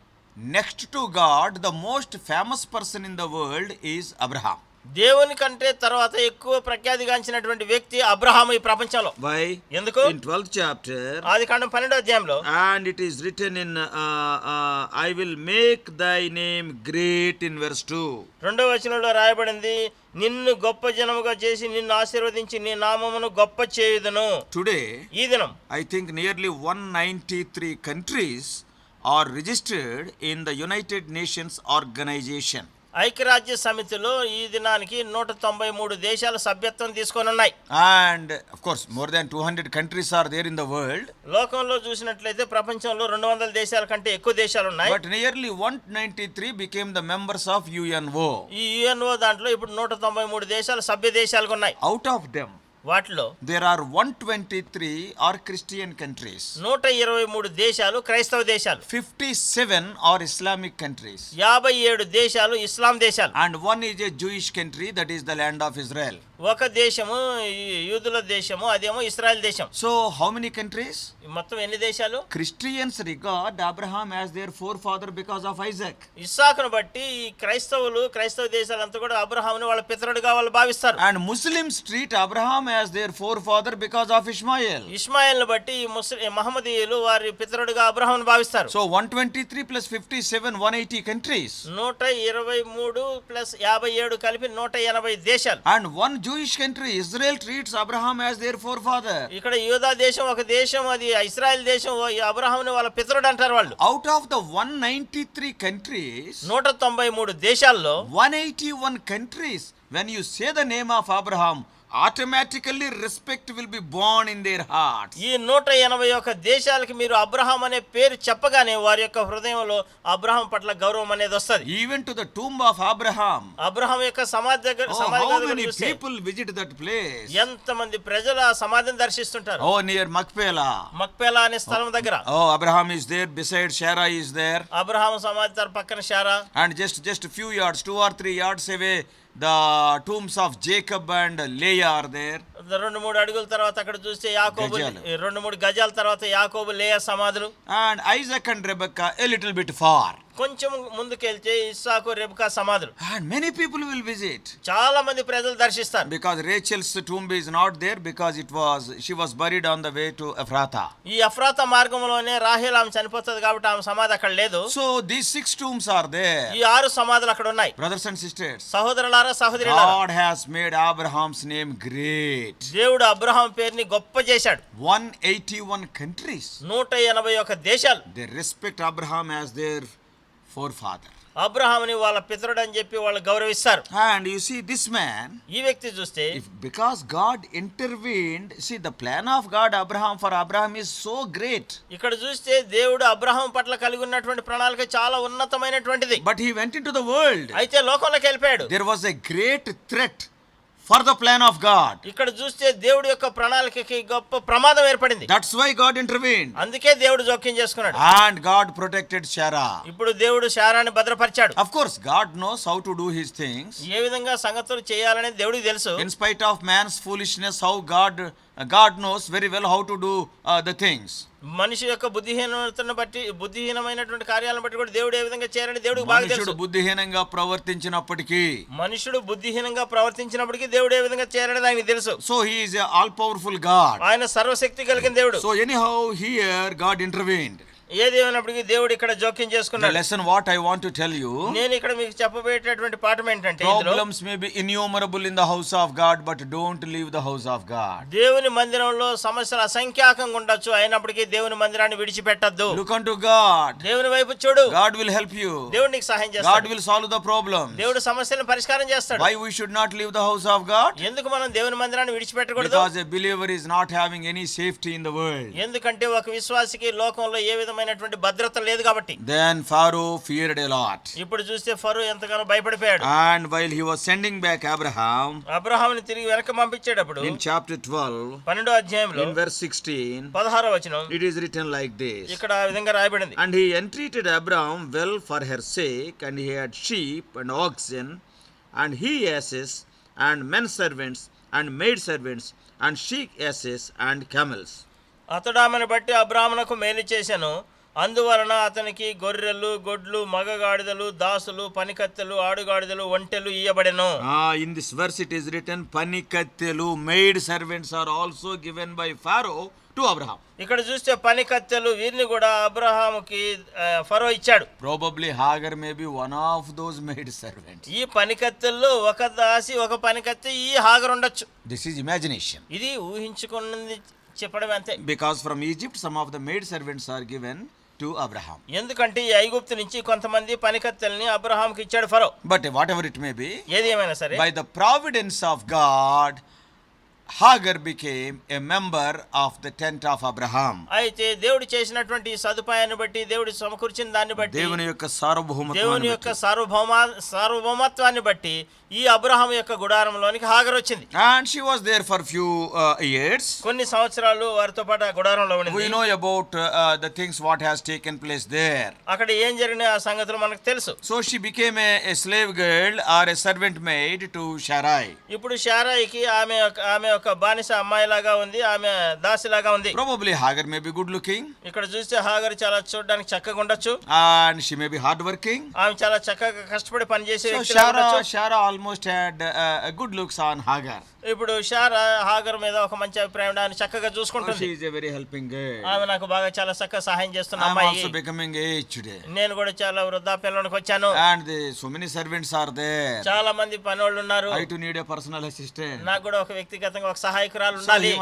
next to God, the most famous person in the world is Abraham. దేవుని కంటే తర్వాత ఎక్కువ ప్రఖ్యాతిగాంచినటువంటి వ్యక్తి అబ్రహాము ఈ ప్రపంచంలో. Why? ఎందుకు? In 12th chapter, ఆదికాండం 12వ అధ్యాయంలో, and it is written in I will make thy name great in verse 2. 2వ వచనంలో రాయబడింది, నిన్ను గొప్ప జనముగా చేసి నిన్ను ఆశీర్వదించి నీ నామమును గొప్ప చేయుదును. Today, ఈ దినం I think nearly 193 countries are registered in the United Nations organization. ఐక్యరాజ్య సమితిలో ఈ దినానికి 193 దేశాలు సభ్యత్వం తీసుకొని ఉన్నాయి. And of course more than 200 countries are there in the world. లోకంలో చూసినట్లయితే ప్రపంచంలో 200 దేశాల కంటే ఎక్కువ దేశాలు ఉన్నాయి. But nearly 193 became the members of UNO. ఈ UNO దాంట్లో ఇప్పుడు 193 దేశాలు సభ్య దేశాలుగా ఉన్నాయి. Out of them, వాటిలో there are 123 are Christian countries. 123 దేశాలు క్రైస్తవ దేశాలు. 57 are Islamic countries. 57 దేశాలు ఇస్లాం దేశాలు. And one is a Jewish country, that is the land of Israel. ఒక దేశము యూదుల దేశము, అదేమో ఇశ్రాయేల్ దేశం. So how many countries? మొత్తం ఎన్ని దేశాలు? Christians regard Abraham as their forefather because of Isaac. ఇస్సాకును బట్టి ఈ క్రైస్తవ దేశాలంతా కూడా అబ్రహాముని వాళ్ళ పితరుడిగా వాళ్ళు భావిస్తారు. And Muslims treat Abraham as their forefather because of Ishmael. ఇష్మాయేల్ను బట్టి ఈ మహమ్మదీయులు వారి పితరుడిగా అబ్రహామును భావిస్తారు. So 123 plus 57, 180 countries. 123 ప్లస్ 57 కలిపి 180 దేశాలు. And one Jewish country, Israel, treats Abraham as their forefather. ఇక్కడ యూదా దేశం ఒక దేశం, అది ఇశ్రాయేల్ దేశం, అబ్రహాముని వాళ్ళ పితరుడు అంటారు వాళ్ళు. Out of the 193 countries, 193 దేశాల్లో 181 countries, when you say the name of Abraham, automatically respect will be born in their hearts. ఈ 181 దేశాలకి మీరు అబ్రహాం అనే పేరు చెప్పగానే వారి యొక్క హృదయంలో అబ్రహాం పట్ల గౌరవం అనేది వస్తది. Even to the tomb of Abraham, Abraham యొక్క సమాధి దగ్గర how many people visit that place? ఎంతమంది ప్రజలు ఆ సమాధిని దర్శిస్తుంటారు. Oh, near Machpelah. మక్పేలా అనే స్థలం దగ్గర. Oh, Abraham is there, beside Sarah is there. Abraham సమాధి తన పక్కన Sarah. And just a few yards, 2 or 3 yards away, the tombs of Jacob and Leah are there. 2-3 అడుగుల తర్వాత అక్కడ చూస్తే యాకోబు, 2-3 గజాల తర్వాత యాకోబు లేయా సమాధులు. And Isaac and Rebekah a little bit far. కొంచెం ముందుకెళ్తే ఇస్సాకు రెబెకా సమాధులు. And many people will visit. చాలా మంది ప్రజలు దర్శిస్తారు. Because Rachel's tomb is not there, because she was buried on the way to Ephrathah. ఈ ఎఫ్రాతా మార్గంలోనే రాహేల్ ఆమె చనిపోతుంది కాబట్టి ఆమె సమాధి అక్కడ లేదు. So these 6 tombs are there. ఈ 6 సమాధులు అక్కడ ఉన్నాయి. Brothers and sisters, సహోదరులారా సహోదరులారా, God has made Abraham's name great. దేవుడు అబ్రహాం పేరుని గొప్ప చేశాడు. 181 countries. 181 దేశాలు. They respect Abraham as their forefather. అబ్రహాముని వాళ్ళ పితరుడు అని చెప్పి వాళ్ళు గౌరవిస్తారు. And you see this man, ఈ వ్యక్తి చూస్తే, because God intervened, see the plan of God for Abraham is so great. ఇక్కడ చూస్తే దేవుడు అబ్రహాం పట్ల కలిగి ఉన్నటువంటి ప్రణాళిక చాలా ఉన్నతమైనటువంటిది. But he went into the world. అయితే లోకంలోకి వెళ్ళిపోయాడు. There was a great threat for the plan of God. ఇక్కడ చూస్తే దేవుడి యొక్క ప్రణాళికకి గొప్ప ప్రమాదం ఏర్పడింది. That's why God intervened. అందుకే దేవుడు జోక్యం చేసుకున్నాడు. And God protected Sarah. ఇప్పుడు దేవుడు శారాని భద్రపరిచాడు. Of course, God knows how to do his things. ఏ విధంగా సంగతులు చేయాలనేది దేవుడికి తెలుసు. In spite of man's foolishness, how God knows very well how to do the things. మనిషి యొక్క బుద్ధిహీనతను బట్టి, బుద్ధిహీనమైనటువంటి కార్యాలను బట్టి కూడా దేవుడు ఏ విధంగా చేయాలని దేవుడికి బాగా తెలుసు. మనుషుడు బుద్ధిహీనంగా ప్రవర్తించినప్పటికీ దేవుడు ఏ విధంగా చేయాలని ఆయనకి తెలుసు. So he is a all powerful God. ఆయన సర్వశక్తి కలిగిన దేవుడు. So anyhow here God intervened. ఏది ఏమైనప్పటికీ దేవుడు ఇక్కడ జోక్యం చేసుకున్నాడు. The lesson what I want to tell you, నేను ఇక్కడ మీకు చెప్పబోయేటటువంటి పాఠం ఏంటంటే, problems may be innumerable in the house of God, but don't leave the house of God. దేవుని మందిరంలో సమస్యలు అసంఖ్యాకంగా ఉండొచ్చు, అయినప్పటికీ దేవుని మందిరాన్ని విడిచిపెట్టొద్దు. Look unto God. దేవుని వైపు చూడు. God will help you. దేవుడు నీకు సహాయం చేస్తాడు. God will solve the problems. దేవుడు సమస్యలను పరిష్కారం చేస్తాడు. Why we should not leave the house of God? ఎందుకు మనం దేవుని మందిరాన్ని విడిచిపెట్టకూడదు? Because a believer is not having any safety in the world. ఎందుకంటే ఒక విశ్వాసికి లోకంలో ఏ విధమైనటువంటి భద్రత లేదు కాబట్టి. Then Pharaoh feared a lot. ఇప్పుడు చూస్తే ఫరో ఎంతగానో భయపడిపోయాడు. And while he was sending back అబ్రహాముని తిరిగి వెనక్కి పంపించేటప్పుడు, in chapter 12, 12వ అధ్యాయంలో in verse 16, 16వ వచనం, it is written like this. ఇక్కడ ఆ విధంగా రాయబడింది. And he entreated Abraham well for her sake, and he had sheep and oxen, and he asses, and men servants, and maid servants, and she asses, and camels. అతడు ఆమెను బట్టి అబ్రాహామునకు మేలు చేశాను, అందువలన అతనికి గొర్రెలు, గొడ్లు, మగగాడిదలు, దాసులు, పనికత్తెలు, ఆడుగాడిదలు, ఒంటెలు ఇయ్యబడెను. In this verse it is written, పనికత్తెలు, maid servants are also given by Pharaoh to Abraham. ఇక్కడ చూస్తే పనికత్తెలు, వీరిని కూడా అబ్రహాముకి ఫరో ఇచ్చాడు. Probably Hagar may be one of those maid servants. ఈ పనికత్తెల్లో ఒక దాసి, ఒక పనికత్తె ఈ హాగర్ ఉండొచ్చు. This is imagination. ఇది ఊహించుకున్నది చెప్పడం అంతే. Because from Egypt some of the maid servants are given to Abraham. ఎందుకంటే ఈ ఐగుప్తు నుంచి కొంతమంది పనికత్తెల్ని అబ్రహాంకి ఇచ్చాడు ఫరో. But whatever it may be, ఏది ఏమైనా సరే, by the providence of God, Hagar became a member of the tent of Abraham. అయితే దేవుడు చేసినటువంటి సదుపాయాన్ని బట్టి, దేవుడు సమకూర్చిన దాన్ని బట్టి, దేవుని యొక్క సార్వభౌమత్వాన్ని బట్టి ఈ అబ్రహాం యొక్క గుడారంలోనికి హాగర్ వచ్చింది. And she was there for few years. కొన్ని సంవత్సరాలు వారితో పాటు ఆ గుడారంలో ఉండింది. We know about the things what has taken place there. అక్కడ ఏం జరిగిన ఆ సంగతులు మనకు తెలుసు. So she became a slave girl or a servant maid to Sarai. ఇప్పుడు శారాయికి ఆమె ఒక బానిస అమ్మాయిలాగా ఉంది, ఆమె దాసిలాగా ఉంది. Probably Hagar may be good looking. ఇక్కడ చూస్తే హాగర్ చాలా చూడడానికి చక్కగా ఉండొచ్చు. And she may be hard working. ఆమె చాలా చక్కగా కష్టపడి పనిచేసే వ్యక్తి. Sarah almost had a good looks on Hagar. ఇప్పుడు షారా హాగర్ మీద ఒక మంచి అభిప్రాయం ఉంది. ఆయన చక్కగా She చూసుకుంటుంది. is a very helping girl. ఆమె నాకు బాగా చాలా చక్కగా సహాయం చేస్తున్న I am అమ్మాయి. also becoming aged. నేను కూడా చాలా వృద్ధాప్యంలోనికి వచ్చాను. And so many servants are there. చాలా మంది పనోళ్ళు ఉన్నారు. I too need a personal assistant. నాకు కూడా ఒక వ్యక్తిగతంగా ఒక సహాయకురాలు So ఉండాలి.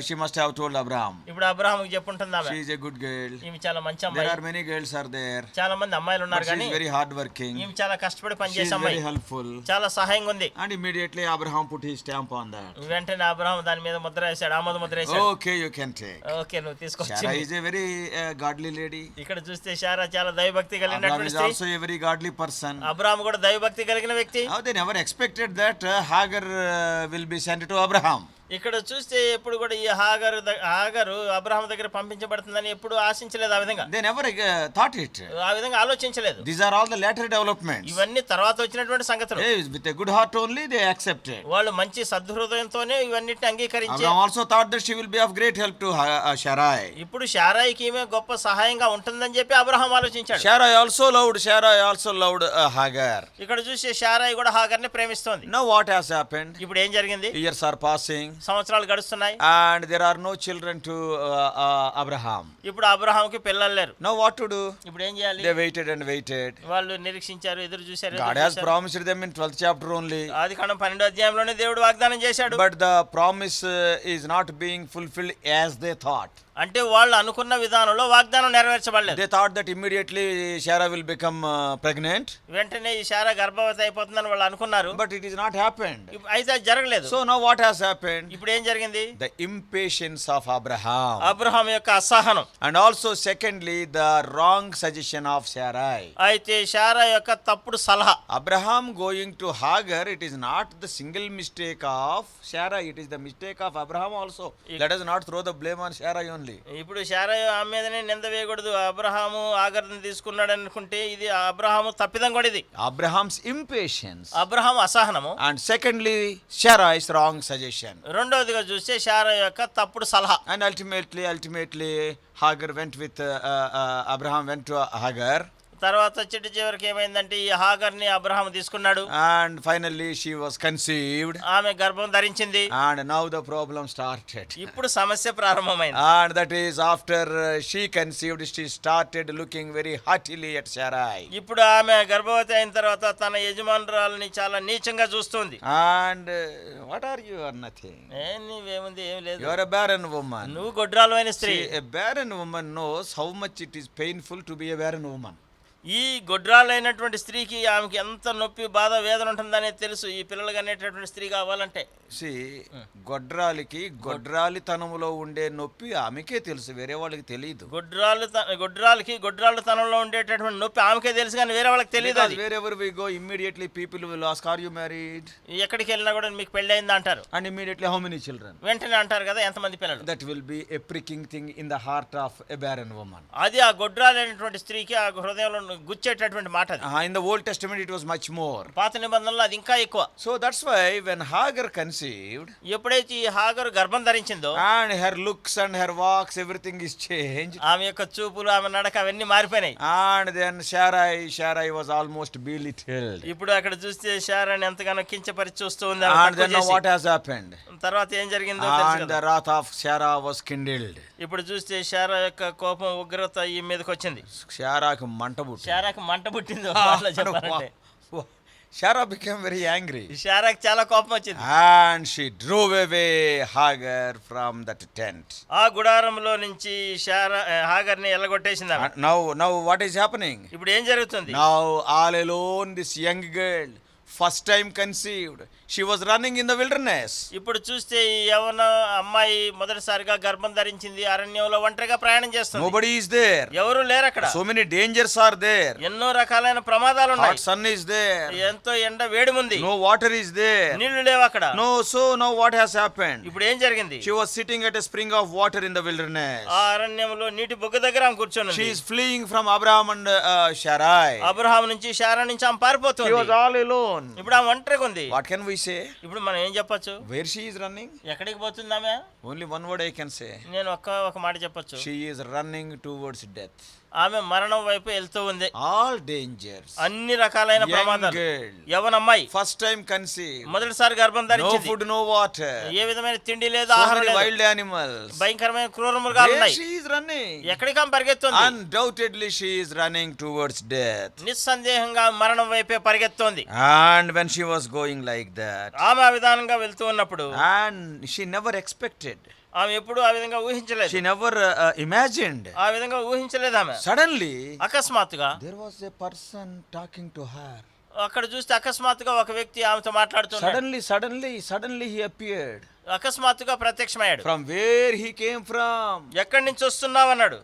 she must have told Abraham. ఇప్పుడు అబ్రహాముకి చెప్పుంటుంది ఆమె. She is a good girl. ఈమె చాలా మంచి There అమ్మాయి. are many girls are there. చాలా మంది అమ్మాయిలు But ఉన్నారు she కానీ is very hard working. ఈమె చాలా కష్టపడి She is పనిచేసే very అమ్మాయి. helpful. చాలా సహాయంగా ఉంది. And immediately Abraham put his stamp on that. వెంటనే అబ్రహాం దాని మీద ముద్ర వేశాడు, ఆమోద ముద్ర వేశాడు. Okay, you can take. Okay, నువ్వు తీసుకొచ్చి. Sarah is a very godly lady. ఇక్కడ చూస్తే శారా చాలా దైవభక్తి Abraham కలిగినటువంటి is స్త్రీ. also a very godly person. Abraham కూడా దైవభక్తి కలిగిన వ్యక్తి. How they never expected that Hagar will be sent to Abraham. ఇక్కడ చూస్తే ఎప్పుడు కూడా ఈ హాగరు అబ్రహాం దగ్గర పంపించబడుతుందని ఎప్పుడు ఆశించలేదు. ఆ విధంగా They never thought it. ఆ విధంగా ఆలోచించలేదు. These are all the later developments. ఇవన్నీ తర్వాత వచ్చినటువంటి సంగతులు. Hey, with a good heart only they accepted. వాళ్ళు మంచి సద్హృదయంతోనే ఇవన్నిటిని అంగీకరించి. Abraham also thought that she will be of great help to Sarai. ఇప్పుడు శారాయికి ఈమె గొప్ప సహాయంగా ఉంటుందని చెప్పి అబ్రహాం ఆలోచించాడు. Sarai also loved Hagar. ఇక్కడ చూస్తే శారాయి కూడా హాగర్ని ప్రేమిస్తోంది. Now what has happened? ఇప్పుడు ఏం జరిగింది? Years are passing. సంవత్సరాలు గడుస్తున్నాయి. And there are no children to Abraham. ఇప్పుడు అబ్రహాంకి పిల్లలు లేరు. Now what to do? ఇప్పుడు ఏం చేయాలి? They waited and waited. వాళ్ళు నిరీక్షించారు, ఎదురు చూశారు. God has promised them in 12th chapter only. ఆదికాండం 12వ అధ్యాయంలోనే దేవుడు వాగ్దానం చేశాడు. But the promise is not being fulfilled as they thought. అంటే వాళ్ళు అనుకున్న విధానంలో వాగ్దానం నెరవేర్చబడలేదు. They thought that immediately Sarah will become pregnant. వెంటనే ఈ శారా గర్భవతి అయిపోతుందని వాళ్ళు అనుకున్నారు. But it is not happened. అయితే అది జరగలేదు. So now what has happened? ఇప్పుడు ఏం జరిగింది? The impatience of Abraham. Abraham యొక్క అసహనం. And also secondly the wrong suggestion of Sarai. అయితే శారా యొక్క తప్పుడు సలహా. Abraham going to Hagar, it is not the single mistake of Sarai, it is the mistake of Abraham also. Let us not throw the blame on Sarai only. ఇప్పుడు శారా ఆమె మీదనే నింద వేయకూడదు. అబ్రహాము ఆగర్ని తీసుకున్నాడు అనుకుంటే ఇది అబ్రహాము తప్పిదం కూడా ఇది. Abraham's impatience. అబ్రహాం అసహనము. And secondly Sarai's wrong suggestion. రెండోదిగా చూస్తే శారా యొక్క తప్పుడు సలహా. And ultimately Hagar went with Abraham went to Hagar. తర్వాత చివరికి ఏమైందంటే ఈ హాగర్ని అబ్రహాం తీసుకున్నాడు. And finally she was conceived. ఆమె గర్భం ధరించింది. And now the problem started. ఇప్పుడు సమస్య ప్రారంభమైంది. And that is after she conceived, she started looking very haughtily at Sarai. ఇప్పుడు ఆమె గర్భవతి అయిన తర్వాత తన యజమానురాలని చాలా నీచంగా చూస్తుంది. And what are you? Or nothing. నీవేముంది, ఏం లేదు. You are a barren woman. నువ్వు గొడ్రాలమైన స్త్రీ. See, a barren woman knows how much it is painful to be a barren woman. ఈ గొడ్రాలైనటువంటి స్త్రీకి ఆమెకి ఎంత నొప్పి, బాధ, వేదన ఉంటుందనే తెలుసు. ఈ పిల్లలు కనేటటువంటి స్త్రీ కావాలంటే గొడ్రాలితనంలో ఉండే నొప్పి ఆమెకే తెలుసు, వేరే వాళ్ళకి తెలియదు. గొడ్రాలితనంలో ఉండేటటువంటి నొప్పి ఆమెకే తెలుసు కానీ వేరే వాళ్ళకి తెలియదు. Wherever we go, immediately people will ask, are you married? ఎక్కడికి వెళ్ళినా కూడా మీకు పెళ్లి అయిందా అంటారు. And immediately how many children? వెంటనే అంటారు కదా ఎంతమంది పిల్లలు. That will be a pricking thing in the heart of a barren woman. అది ఆ గొడ్రాలైనటువంటి స్త్రీకి ఆ హృదయంలో గుచ్చేటటువంటి మాట. In the Old Testament it was much more. పాత నిబంధనలో అది ఇంకా ఎక్కువ. So that's why when Hagar conceived, ఎప్పుడైతే ఈ హాగరు గర్భం ధరించిందో, and her looks and her walks, everything is changed. ఆమె యొక్క చూపులు, ఆమె నడక అవన్నీ మారిపోయినాయి. And then Sarai was almost belittled. ఇప్పుడు అక్కడ చూస్తే శారాని ఎంతగానో కించపరిచి చూస్తూ ఉంది. And then now what has happened? తర్వాత ఏం జరిగిందో And the wrath of Sarah was kindled. ఇప్పుడు చూస్తే శారా యొక్క కోపం, ఉగ్రత ఈ మీదకి వచ్చింది. శారాకు మంట పుట్టింది. చెప్పాలంటే Sarah became very angry. శారాకి చాలా కోపం వచ్చింది. And she drove away Hagar from that tent. ఆ గుడారంలో నుంచి హాగర్ని ఎల్లగొట్టేసింది. Now what is happening? ఇప్పుడు ఏం జరుగుతుంది? Now all alone this young girl, first time conceived, she was running in the wilderness. ఇప్పుడు చూస్తే ఈ యవ్వన అమ్మాయి మొదటిసారిగా గర్భం ధరించింది. అరణ్యంలో ఒంటరిగా ప్రయాణం చేస్తుంది. Nobody is there. ఎవరు లేరు అక్కడ. So many dangers are there. ఎన్నో రకాలైన ప్రమాదాలు ఉన్నాయి. Hot sun is there. ఎంతో ఎండ వేడిముంది. No water is there. నీళ్లు లేవు అక్కడ. So now what has happened? ఇప్పుడు ఏం జరిగింది? She was sitting at a spring of water in the wilderness. ఆ అరణ్యంలో నీటి బొగ్గ దగ్గర ఆమె కూర్చొని She is fleeing from Abraham and Sarai. Abraham నుంచి శారా నుంచి ఆమె పారిపోతుంది. She was all alone. alone. ఇప్పుడు ఆమె ఒంటరిగా ఉంది. What can we say? ఇప్పుడు మనం ఏం చెప్పొచ్చు? Where she is running? ఎక్కడికి పోతుందామె? Only one word I can say. నేను ఒక మాట చెప్పొచ్చు. She is running towards death. ఆమె మరణం వైపు వెళ్తూ ఉంది. All dangers. అన్ని రకాలైన ప్రమాదాలు. యవనమ్మాయి first time conceived. మొదటిసారి గర్భం ధరించింది. No food, no water. ఏ విధమైన తిండి లేదు, ఆహారం లేదు. wild animals. భయంకరమైన క్రూర మృగాలు ఉన్నాయి. She is running. ఎక్కడికి ఆమె పరిగెత్తుంది? Undoubtedly she is running towards death. నిస్సందేహంగా మరణం వైపే పరిగెత్తుంది. And when she was going like that, ఆమె ఆ విధానంగా వెళ్తూ ఉన్నప్పుడు, and she never expected. ఆమె ఎప్పుడు ఆ విధంగా ఊహించలేదు. She never imagined. ఆ విధంగా ఊహించలేదు ఆమె. Suddenly, అకస్మాత్తుగా there was a person talking to her. అక్కడ చూస్తే అకస్మాత్తుగా ఒక వ్యక్తి ఆమెతో మాట్లాడుతున్నాడు. Suddenly he appeared. అకస్మాత్తుగా ప్రత్యక్షమయ్యాడు. From where he came from? ఎక్కడి నుంచి వస్తున్నావు అన్నాడు.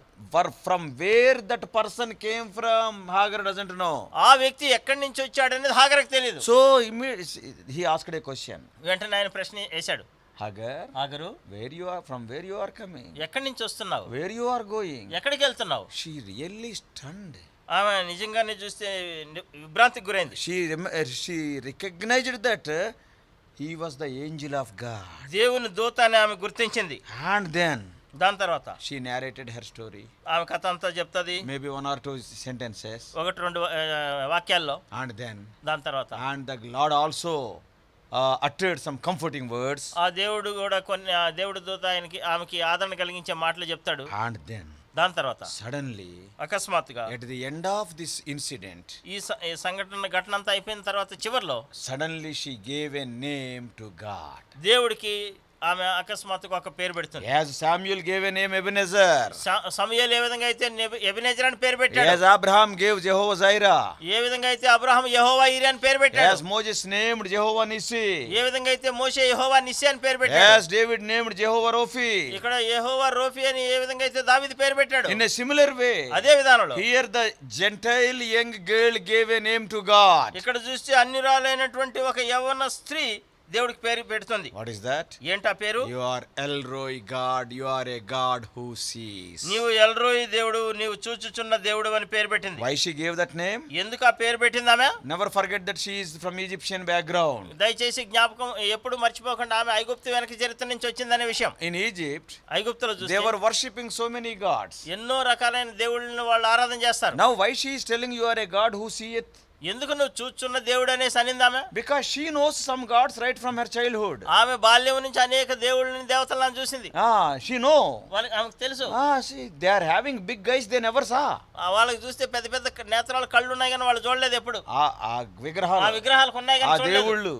From where that person came from, Hagar doesn't know. ఆ వ్యక్తి ఎక్కడి నుంచి వచ్చాడు అనేది హాగర్కి తెలియదు. So he asked a question. వెంటనే ఆయన ప్రశ్న వేశాడు. Hagar, from where you are coming? ఎక్కడి నుంచి వస్తున్నావు? Where you are going? ఎక్కడికి వెళ్తున్నావు? She really stunned. ఆమె నిజంగానే చూస్తే విభ్రాంతికి గురైంది. She recognized that he was the angel of God. దేవుని దూత అని ఆమె గుర్తించింది. And then దాని తర్వాత she narrated her story. ఆమె కథ అంతా చెప్తుంది. Maybe 1 or 2 sentences. 1-2 వాక్యాల్లో. And then దాని తర్వాత and the Lord also uttered some comforting words. ఆ దేవుడు కూడా కొన్ని దేవుడి దూత ఆమెకి ఆదరణ కలిగించే మాటలు చెప్తాడు. And then దాని తర్వాత suddenly, అకస్మాత్తుగా, at the end of this incident, ఈ ఘటన అంతా అయిపోయిన తర్వాత చివర్లో suddenly she gave a name to God. దేవుడికి ఆమె అకస్మాత్తుగా ఒక పేరు పెడుతుంది. As Samuel gave a name Ebenezer. సమూయేలు ఏ విధంగా అయితే ఎబెనెజర్ అని పేరు పెట్టాడు. As Abraham gave Jehovah Jireh. ఏ విధంగా అయితే అబ్రహాం యెహోవా ఈరే అని పేరు పెట్టాడు. As Moses named Jehovah Nissi. ఏ విధంగా అయితే మోషే యెహోవా నిస్సి అని పేరు పెట్టాడు. As David named Jehovah Rofi. ఇక్కడ యెహోవా రోఫి అని ఏ విధంగా అయితే దావీదు పేరు పెట్టాడు. In a similar way, అదే విధానంలో here the Gentile young girl gave a name to God. ఇక్కడ చూస్తే అన్యురాలైనటువంటి ఒక యవ్వన స్త్రీ దేవుడికి పేరు పెడుతుంది. What is that? ఏంటా పేరు? You are Elroy God. You are a God who sees. నీవు ఎల్రోయి దేవుడు, నీవు చూచుచున్న దేవుడు అని పేరు పెట్టింది. Why she gave that name? ఎందుకు ఆ పేరు పెట్టింది ఆమె? Never forget that she is from Egyptian background. దయచేసి జ్ఞాపకం ఎప్పుడు మర్చిపోకుండా ఆమె ఐగుప్తు వెనక చరిత్ర నుంచి వచ్చిందనే విషయం. In Egypt, ఐగుప్తులో they చూస్తే were worshipping so many gods. ఎన్నో రకాలైన దేవుళ్ళని వాళ్ళు ఆరాధన చేస్తారు. Now why she is telling you are a God who seeth? ఎందుకు నువ్వు చూచున్న దేవుడు అనేసి అనింది ఆమె? Because she knows some gods right from her childhood. ఆమె బాల్యం నుంచి అనేక దేవుళ్ళని దేవతలను చూసింది. She know. ఆమెకు తెలుసు. See, they are having big eyes they never saw. వాళ్ళకి చూస్తే పెద్ద పెద్ద నేత్రాలు కళ్ళు ఉన్నాయి కానీ వాళ్ళు చూడలేదు ఎప్పుడు. ఆ విగ్రహాలకు ఉన్నాయి కానీ దేవుళ్ళు,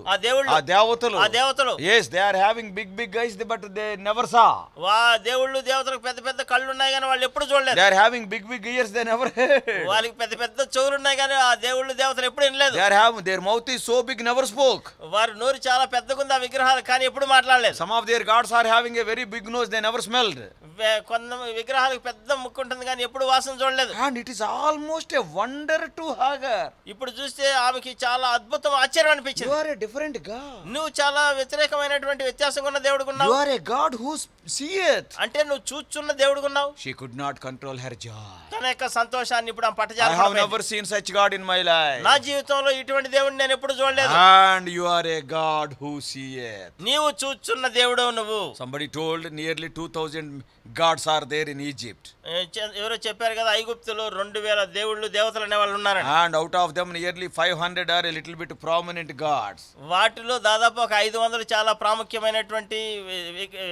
ఆ దేవతలు. Yes, they are having big eyes but they never saw. దేవుళ్ళు దేవతలకు పెద్ద పెద్ద కళ్ళు ఉన్నాయి కానీ వాళ్ళు ఎప్పుడు చూడలేదు. They are having big ears they never heard. వాళ్ళకి పెద్ద పెద్ద చెవులు ఉన్నాయి కానీ ఆ దేవుళ్ళు దేవతలు ఎప్పుడు వినలేదు. Their mouth is so big never spoke. వారి నోరు చాలా పెద్దగా ఉంది ఆ విగ్రహాలు కానీ ఎప్పుడు మాట్లాడలేదు. Some of their gods are having a very big nose they never smelled. కొంత విగ్రహాలకు పెద్ద ముక్కు ఉంటుంది కానీ ఎప్పుడు వాసన చూడలేదు. And it is almost a wonder to Hagar. ఇప్పుడు చూస్తే ఆమెకి చాలా అద్భుతం, ఆశ్చర్యం అనిపించింది. You are a different God. నువ్వు చాలా వ్యతిరేకమైనటువంటి వ్యత్యాసంగా ఉన్న దేవుడుకున్నావు. You are a God who seeth. అంటే నువ్వు చూచున్న దేవుడుకున్నావు. She could not control her joy. తన యొక్క సంతోషాన్ని ఇప్పుడు ఆమె I have never seen such God in my life. నా జీవితంలో ఇటువంటి దేవుడిని నేను ఎప్పుడు చూడలేదు. And you are a God who seeth. నీవు చూచున్న దేవుడవు నువ్వు. Somebody told nearly 2000 gods are there in Egypt. ఎవరో చెప్పారు కదా ఐగుప్తులో 2000 దేవుళ్ళు దేవతలు అనే వాళ్ళు ఉన్నారని. And out of them nearly 500 are a little bit prominent gods. వాటిలో దాదాపు ఒక 500 చాలా ప్రాముఖ్యమైనటువంటి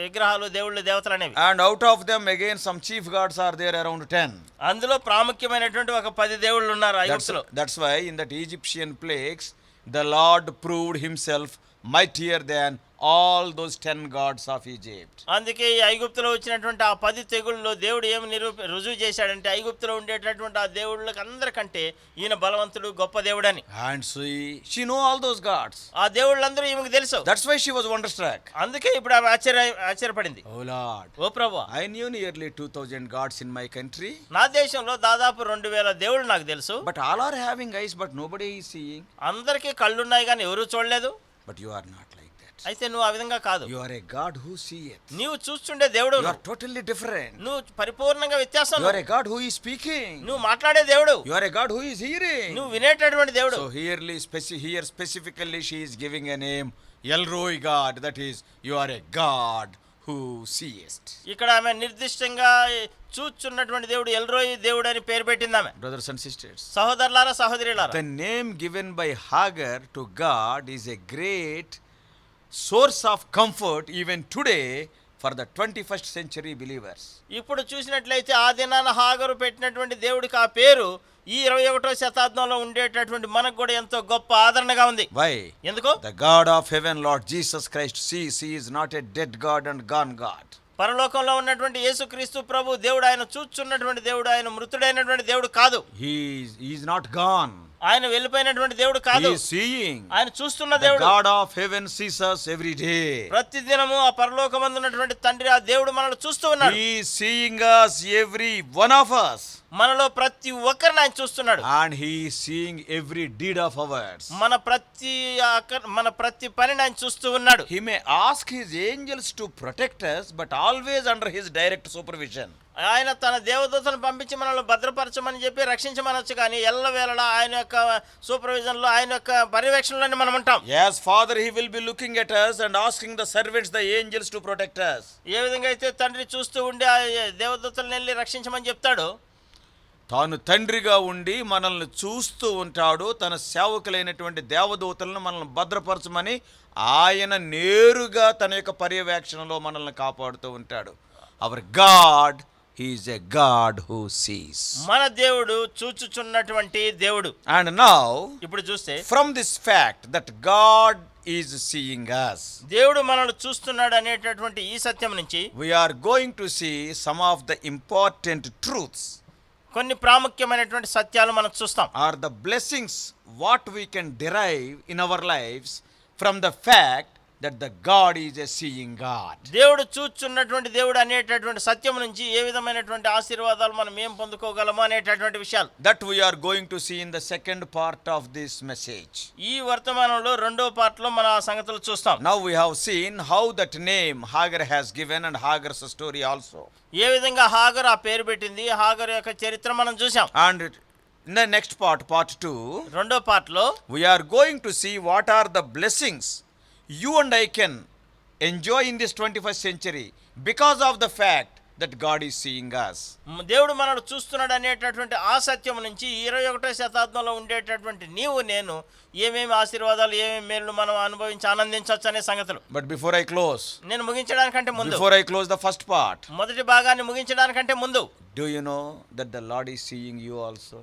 విగ్రహాలు దేవుళ్ళు దేవతలు అనేవి. And out of them again some chief gods are there around 10. అందులో ప్రాముఖ్యమైనటువంటి ఒక 10 దేవుళ్ళు ఉన్నారు ఐగుప్తులో. That's why in that Egyptian plagues the Lord proved himself mightier than all those 10 gods of Egypt. అందుకే ఈ ఐగుప్తులో వచ్చినటువంటి ఆ 10 తెగుళ్ళలో దేవుడు ఏమి రుజువు చేశాడంటే ఐగుప్తులో ఉండేటటువంటి ఆ దేవుళ్ళకి అందరికంటే ఈయన బలవంతుడు, గొప్ప దేవుడని. And she know all those gods. ఆ దేవుళ్ళందరూ ఈమెకు తెలుసు. That's why she was wonderstruck. అందుకే ఇప్పుడు ఆమె ఆశ్చర్యపడింది. Oh Lord, ఓ ప్రభువా, I knew nearly 2000 gods in my country. నా దేశంలో దాదాపు 2000 దేవుళ్ళు నాకు తెలుసు. But all are having eyes but nobody is seeing. అందరికీ కళ్ళున్నాయి కానీ ఎవరు చూడలేదు. But you are not like that. అయితే నువ్వు ఆ విధంగా కాదు. You are a God who seeth. నీవు చూస్తుండే దేవుడు. You are totally different. నువ్వు పరిపూర్ణంగా వ్యత్యాసం. You are a God who is speaking. నువ్వు మాట్లాడే దేవుడు. You are a God who is hearing. నువ్వు వినేటటువంటి దేవుడు. So here specifically she is giving a name, Elroy God, that is, you are a God who seest. ఇక్కడ ఆమె నిర్దిష్టంగా చూచున్నటువంటి దేవుడు El Roi దేవుడు అని పేరు పెట్టింది ఆమె. Brothers and sisters, సహోదరులారా సహోదరులారా, the name given by Hagar to God is a great source of comfort even today for the 21st century believers. ఇప్పుడు చూసినట్లయితే ఆ దినాన హాగరు పెట్టినటువంటి దేవుడికి ఆ పేరు ఈ 21వ శతాబ్దంలో ఉండేటటువంటి మనకు కూడా ఎంతో గొప్ప ఆదరణగా ఉంది. Why? ఎందుకు? The God of heaven, Lord Jesus Christ, sees. He is not a dead God and gone God. పరలోకంలో ఉన్నటువంటి యేసుక్రీస్తు ప్రభు దేవుడు, ఆయన చూచున్నటువంటి దేవుడు, ఆయన మృతుడైనటువంటి దేవుడు కాదు. He is not gone. ఆయన వెళ్ళిపోయినటువంటి దేవుడు కాదు. He is seeing. ఆయన చూస్తున్న The దేవుడు. God of heaven sees us every day. ప్రతి దినము ఆ పరలోకమందు ఉన్నటువంటి తండ్రి ఆ దేవుడు మనల్ని చూస్తూ ఉన్నాడు. He is seeing us, every one of us. మనలో ప్రతి ఒక్కరిని ఆయన చూస్తున్నాడు. And he is seeing every deed of ours. మన ప్రతి పనిని ఆయన చూస్తూ ఉన్నాడు. He may ask his angels to protect us, but always under his direct supervision. ఆయన తన దేవదూతలను పంపించి మనల్ని భద్రపరచమని చెప్పి రక్షించమనొచ్చు, కానీ ఎల్లవేళలా ఆయన యొక్క సూపర్విజన్ లో, ఆయన యొక్క పర్యవేక్షణలోనే మనం ఉంటాం. Yes, Father, he will be looking at us and asking the servants, the angels, to protect us. ఏ విధంగా అయితే తండ్రి చూస్తూ ఉండి ఆ దేవదూతలను వెళ్ళి రక్షించమని చెప్తాడు, తాను తండ్రిగా ఉండి మనల్ని చూస్తూ ఉంటాడు. తన సేవకులైనటువంటి దేవదూతలను మనల్ని భద్రపరచమని ఆయన నేరుగా తన యొక్క పర్యవేక్షణలో మనల్ని కాపాడుతూ ఉంటాడు. Hour God, he is a God who sees. మన దేవుడు చూచుచున్నటువంటి దేవుడు. అండ్ నౌ ఇప్పుడు చూస్తే, from this fact that God is seeing us, దేవుడు మనల్ని చూస్తున్నాడు అనేటటువంటి ఈ సత్యం నుంచి we are going to see some of the important truths. కొన్ని ప్రాముఖ్యమైనటువంటి సత్యాలు మనం చూస్తాం. Are the blessings what we can derive in our lives from the fact that the God is a seeing God. దేవుడు చూచున్నటువంటి దేవుడు అనేటటువంటి సత్యం నుంచి ఏ విధమైనటువంటి ఆశీర్వాదాలు మనం ఏం పొందుకోగలము అనేటటువంటి విషయాలు That we are going to see in the second part of this message. ఈ వర్తమానంలో రెండో పార్ట్లో మనం ఆ సంగతులు చూస్తాం. Now we have seen how that name Hagar has given and Hagar's story also. ఏ విధంగా హాగర్ ఆ పేరు పెట్టింది, హాగర్ యొక్క చరిత్ర మనం చూసాం. And in the next part, part 2, రెండో పార్ట్లో we are going to see what are the blessings you and I can enjoy in this 21st century because of the fact that God is seeing us. దేవుడు మనల్ని చూస్తున్నాడు అనేటటువంటి ఆ సత్యం నుంచి 21వ శతాబ్దంలో ఉండేటటువంటి నీవు నేను ఏమేమి ఆశీర్వాదాలు, ఏమేమి మేలు మనం అనుభవించి ఆనందించవచ్చు అనే సంగతులు. But before I close, నేను ముగించడానికంటే ముందు, before I close the first part, మొదటి భాగాన్ని ముగించడానికంటే ముందు, do you know that the Lord is seeing you also?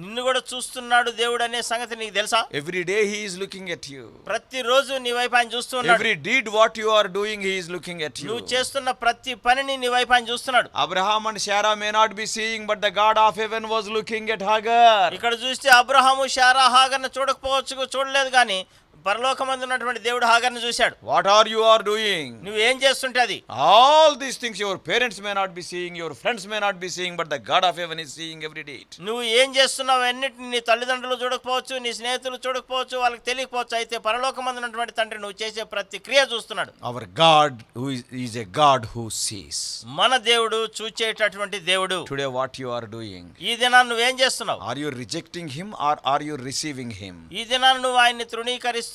నిన్ను కూడా చూస్తున్నాడు దేవుడు అనే సంగతి నీకు తెలుసా? Every day he is looking at you. ప్రతిరోజు నీ వైపు ఆయన చూస్తున్నాడు. Every deed what you are doing, he is looking at you. నువ్వు చేస్తున్న ప్రతి పనిని నీ వైపు ఆయన చూస్తున్నాడు. Abraham and Sarah may not be seeing, but the God of heaven was looking at Hagar. ఇక్కడ చూస్తే అబ్రహాము శారా హాగర్ను చూడకపోవచ్చు, చూడలేదు, కానీ పరలోకమందు ఉన్నటువంటి దేవుడు హాగర్ను చూశాడు. What are you are doing? నువ్వు ఏం చేస్తుంటే అది. All these things your parents may not be seeing, your friends may not be seeing, but the God of heaven is seeing every deed. నువ్వు ఏం చేస్తున్నావు అన్నిటిని నీ తల్లిదండ్రులు చూడకపోవచ్చు, నీ స్నేహితులు చూడకపోవచ్చు, వాళ్ళకి తెలియకపోవచ్చు, అయితే పరలోకమందు ఉన్నటువంటి తండ్రి నువ్వు చేసే ప్రతి క్రియ చూస్తున్నాడు. Our God who is a God who sees. మన దేవుడు చూచేటటువంటి దేవుడు. Today what you are doing? ఈ దినాన్ని నువ్వేం చేస్తున్నావు? Are you rejecting him or are you receiving him? ఈ దినాన్ని నువ్వు ఆయన్ని తృణీకరిస్తున్నావా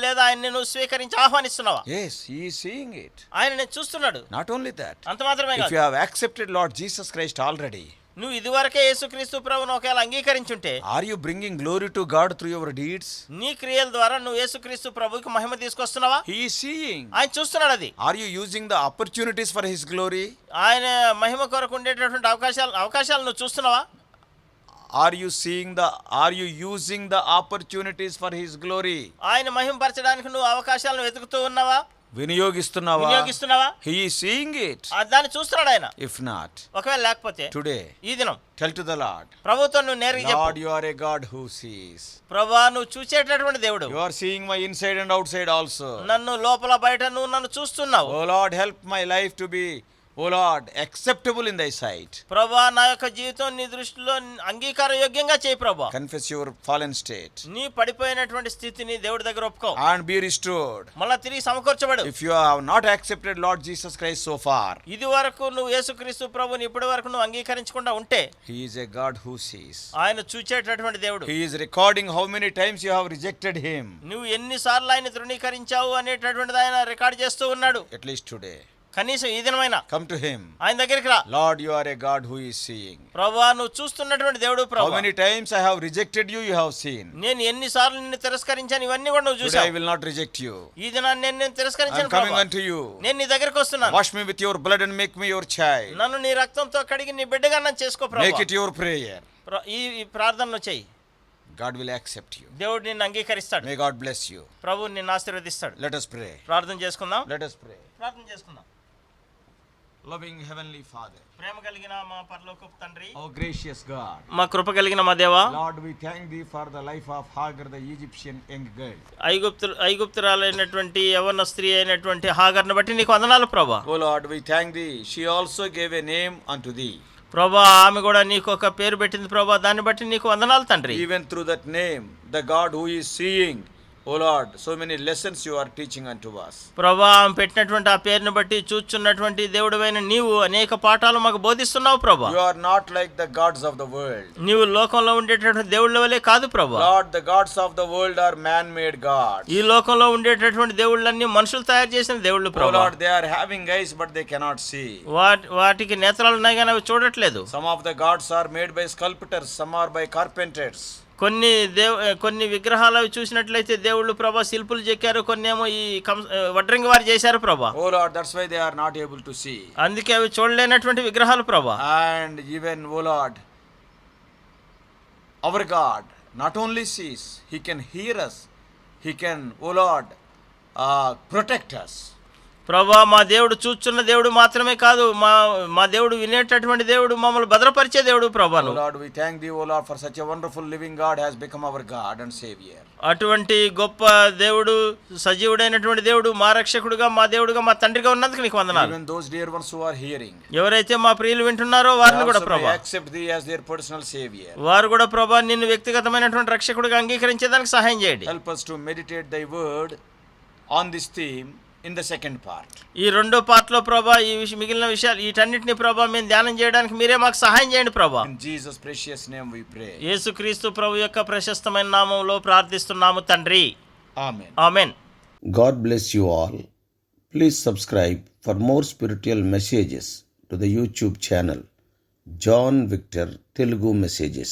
లేదా ఆయన్ని నువ్వు స్వీకరించి ఆహ్వానిస్తున్నావా? Yes, he is seeing it. ఆయన చూస్తున్నాడు. Not only that, అంత మాత్రమే if కాదు, you have accepted Lord Jesus Christ already, నువ్వు ఇదివరకే యేసుక్రీస్తు ప్రభువును ఒకవేళ అంగీకరించుంటే, are you bringing glory to God through your deeds? నీ క్రియల ద్వారా నువ్వు యేసుక్రీస్తు ప్రభువుకి మహిమ తీసుకొస్తున్నావా? He is seeing. ఆయన చూస్తున్నాడు అది. Are you using the opportunities for his glory? ఆయన మహిమ కొరకు ఉండేటటువంటి అవకాశాలు నువ్వు చూస్తున్నావా? Are you using the opportunities for his glory? ఆయన మహిమపరచడానికి నువ్వు అవకాశాలను వెతుకుతూ ఉన్నావా? వినియోగిస్తున్నావా? He is seeing it. దాన్ని చూస్తున్నాడు ఆయన. If not, ఒకవేళ లేకపోతే today ఈ దినం tell to the Lord, ప్రభువుతో నువ్వు నేరుగా చెప్పు, Lord, you are a God who sees. ప్రభువా నువ్వు చూచేటటువంటి దేవుడు. You are seeing my inside and outside also. నన్ను లోపల బయట నువ్వు నన్ను చూస్తున్నావు. Oh Lord, help my life to be O Lord, acceptable in thy sight. ప్రభా నా యొక్క జీవితం నీ దృష్టిలో అంగీకార యోగ్యంగా చేయి ప్రభా. Confess your fallen state. నీ పడిపోయినటువంటి స్థితిని దేవుడి దగ్గర ఒప్పుకో. And be restored. మళ్ళా తిరిగి సమకూర్చబడు. If you have not accepted Lord Jesus Christ so far, ఇది వరకు నువ్వు యేసుక్రీస్తు ప్రభువుని ఇప్పటి వరకు నువ్వు అంగీకరించకుండా ఉంటే, He is a God who sees. ఆయన చూచేటటువంటి దేవుడు. He is recording how many times you have rejected Him. నువ్వు ఎన్నిసార్లు ఆయన తృణీకరించావు అనేటటువంటిది ఆయన రికార్డ్ చేస్తూ ఉన్నాడు. At least today. కనీసం ఈ దినమైనా Come to Him. ఆయన దగ్గరికి రా. Lord, you are a God who is seeing. ప్రభువా నువ్వు చూస్తున్నటువంటి దేవుడు How ప్రభువా. many times I have rejected you, you have seen. నేను ఎన్నిసార్లు నిన్ను తిరస్కరించాను ఇవన్నీ కూడా నువ్వు Today I చూసావు. will not reject you. ఈ దినాన్ని నేను I am తిరస్కరించాను coming ప్రభువా. unto you. నేను నీ దగ్గరికి వస్తున్నాను. Wash me with your blood and make me your child. నన్ను నీ రక్తంతో కడిగి నీ బిడ్డగా నన్ను చేసుకో Make ప్రభువా. it your prayer. ఈ ప్రార్థనను చెయ్యి. God will accept you. దేవుడు నిన్ను అంగీకరిస్తాడు. May God bless you. ప్రభువు నిన్ను ఆశీర్వదిస్తాడు. Let us pray. ప్రార్థన చేసుకుందాం. Let us pray. ప్రార్థన చేసుకుందాం. Loving Heavenly Father, ప్రేమ కలిగిన మా పరలోకపు తండ్రి, oh gracious God, మా కృప కలిగిన మా దేవా, Lord, we thank Thee for the life of Hagar, the Egyptian young girl. ఐగుప్తురాలైనటువంటి యవ్వన స్త్రీ అయినటువంటి హాగర్ను బట్టి నీకు వందనాలు ప్రభా. Oh Lord, we thank Thee. She also gave a name unto Thee. ప్రభా ఆమె కూడా నీకు ఒక పేరు పెట్టింది ప్రభా. దాన్ని బట్టి నీకు వందనాలు తండ్రి. Even through that name, the God who is seeing, oh Lord, so many lessons you are teaching unto us. ప్రభా ఆమె పెట్టినటువంటి ఆ పేరును బట్టి చూచున్నటువంటి దేవుడివైన నీవు అనేక పాఠాలు మాకు బోధిస్తున్నావు ప్రభా. You are not like the gods of the world. నీవు లోకంలో ఉండేటటువంటి దేవుళ్ళ వలె కాదు ప్రభా. Lord, the gods of the world are man-made gods. ఈ లోకంలో ఉండేటటువంటి దేవుళ్ళన్నీ మనుషులు తయారు చేసిన దేవుళ్ళు Oh ప్రభా. Lord, they are having eyes but they cannot see. వాటికి నేత్రాలు ఉన్నాయి కానీ అవి చూడట్లేదు. Some of the gods are made by sculptors, some are by carpenters. కొన్ని విగ్రహాలు అవి చూసినట్లయితే దేవుళ్ళు ప్రభా శిల్పులు చెక్కారు, కొన్ని ఏమో ఈ వడ్రంగి వారు చేశారు ప్రభా. Oh Lord, that's why they are not able to see. అందుకే అవి చూడలేనటువంటి విగ్రహాలు ప్రభా. And even, oh Lord, our God not only sees, He can hear us, He can, oh Lord, protect us. ప్రభా మా దేవుడు చూచున్న దేవుడు మాత్రమే కాదు, మా దేవుడు వినేటటువంటి దేవుడు, మమ్మల్ని భద్రపరిచే దేవుడు ప్రభా. Oh Lord, we thank Thee, oh Lord, for such a wonderful living God has become our God and Savior. అటువంటి గొప్ప దేవుడు, సజీవుడైనటువంటి దేవుడు, మా రక్షకుడుగా, మా దేవుడుగా, మా తండ్రిగా ఉన్నందుకు నీకు వందనాలు. Even those dear ones who are hearing, ఎవరైతే మా ప్రియులు వింటున్నారో వారిని కూడా ప్రభా accept Thee as their personal Savior. వారు కూడా ప్రభా నిన్ను వ్యక్తిగతమైనటువంటి రక్షకుడిగా అంగీకరించేదానికి సహాయం చేయండి. Help us to meditate Thy word on this theme in the second part. ఈ రెండో పార్ట్లో ప్రభా ఈ మిగిలిన విషయాలు వీటన్నిటిని ప్రభా మేము ధ్యానం చేయడానికి మీరే మాకు సహాయం చేయండి ప్రభా. In Jesus precious name we pray. యేసుక్రీస్తు ప్రభు యొక్క ప్రశస్తమైన నామములో ప్రార్థిస్తున్నాము తండ్రి. Amen. Amen. God bless you all. Please subscribe for more spiritual messages to the YouTube channel John Victor Telugu Messages.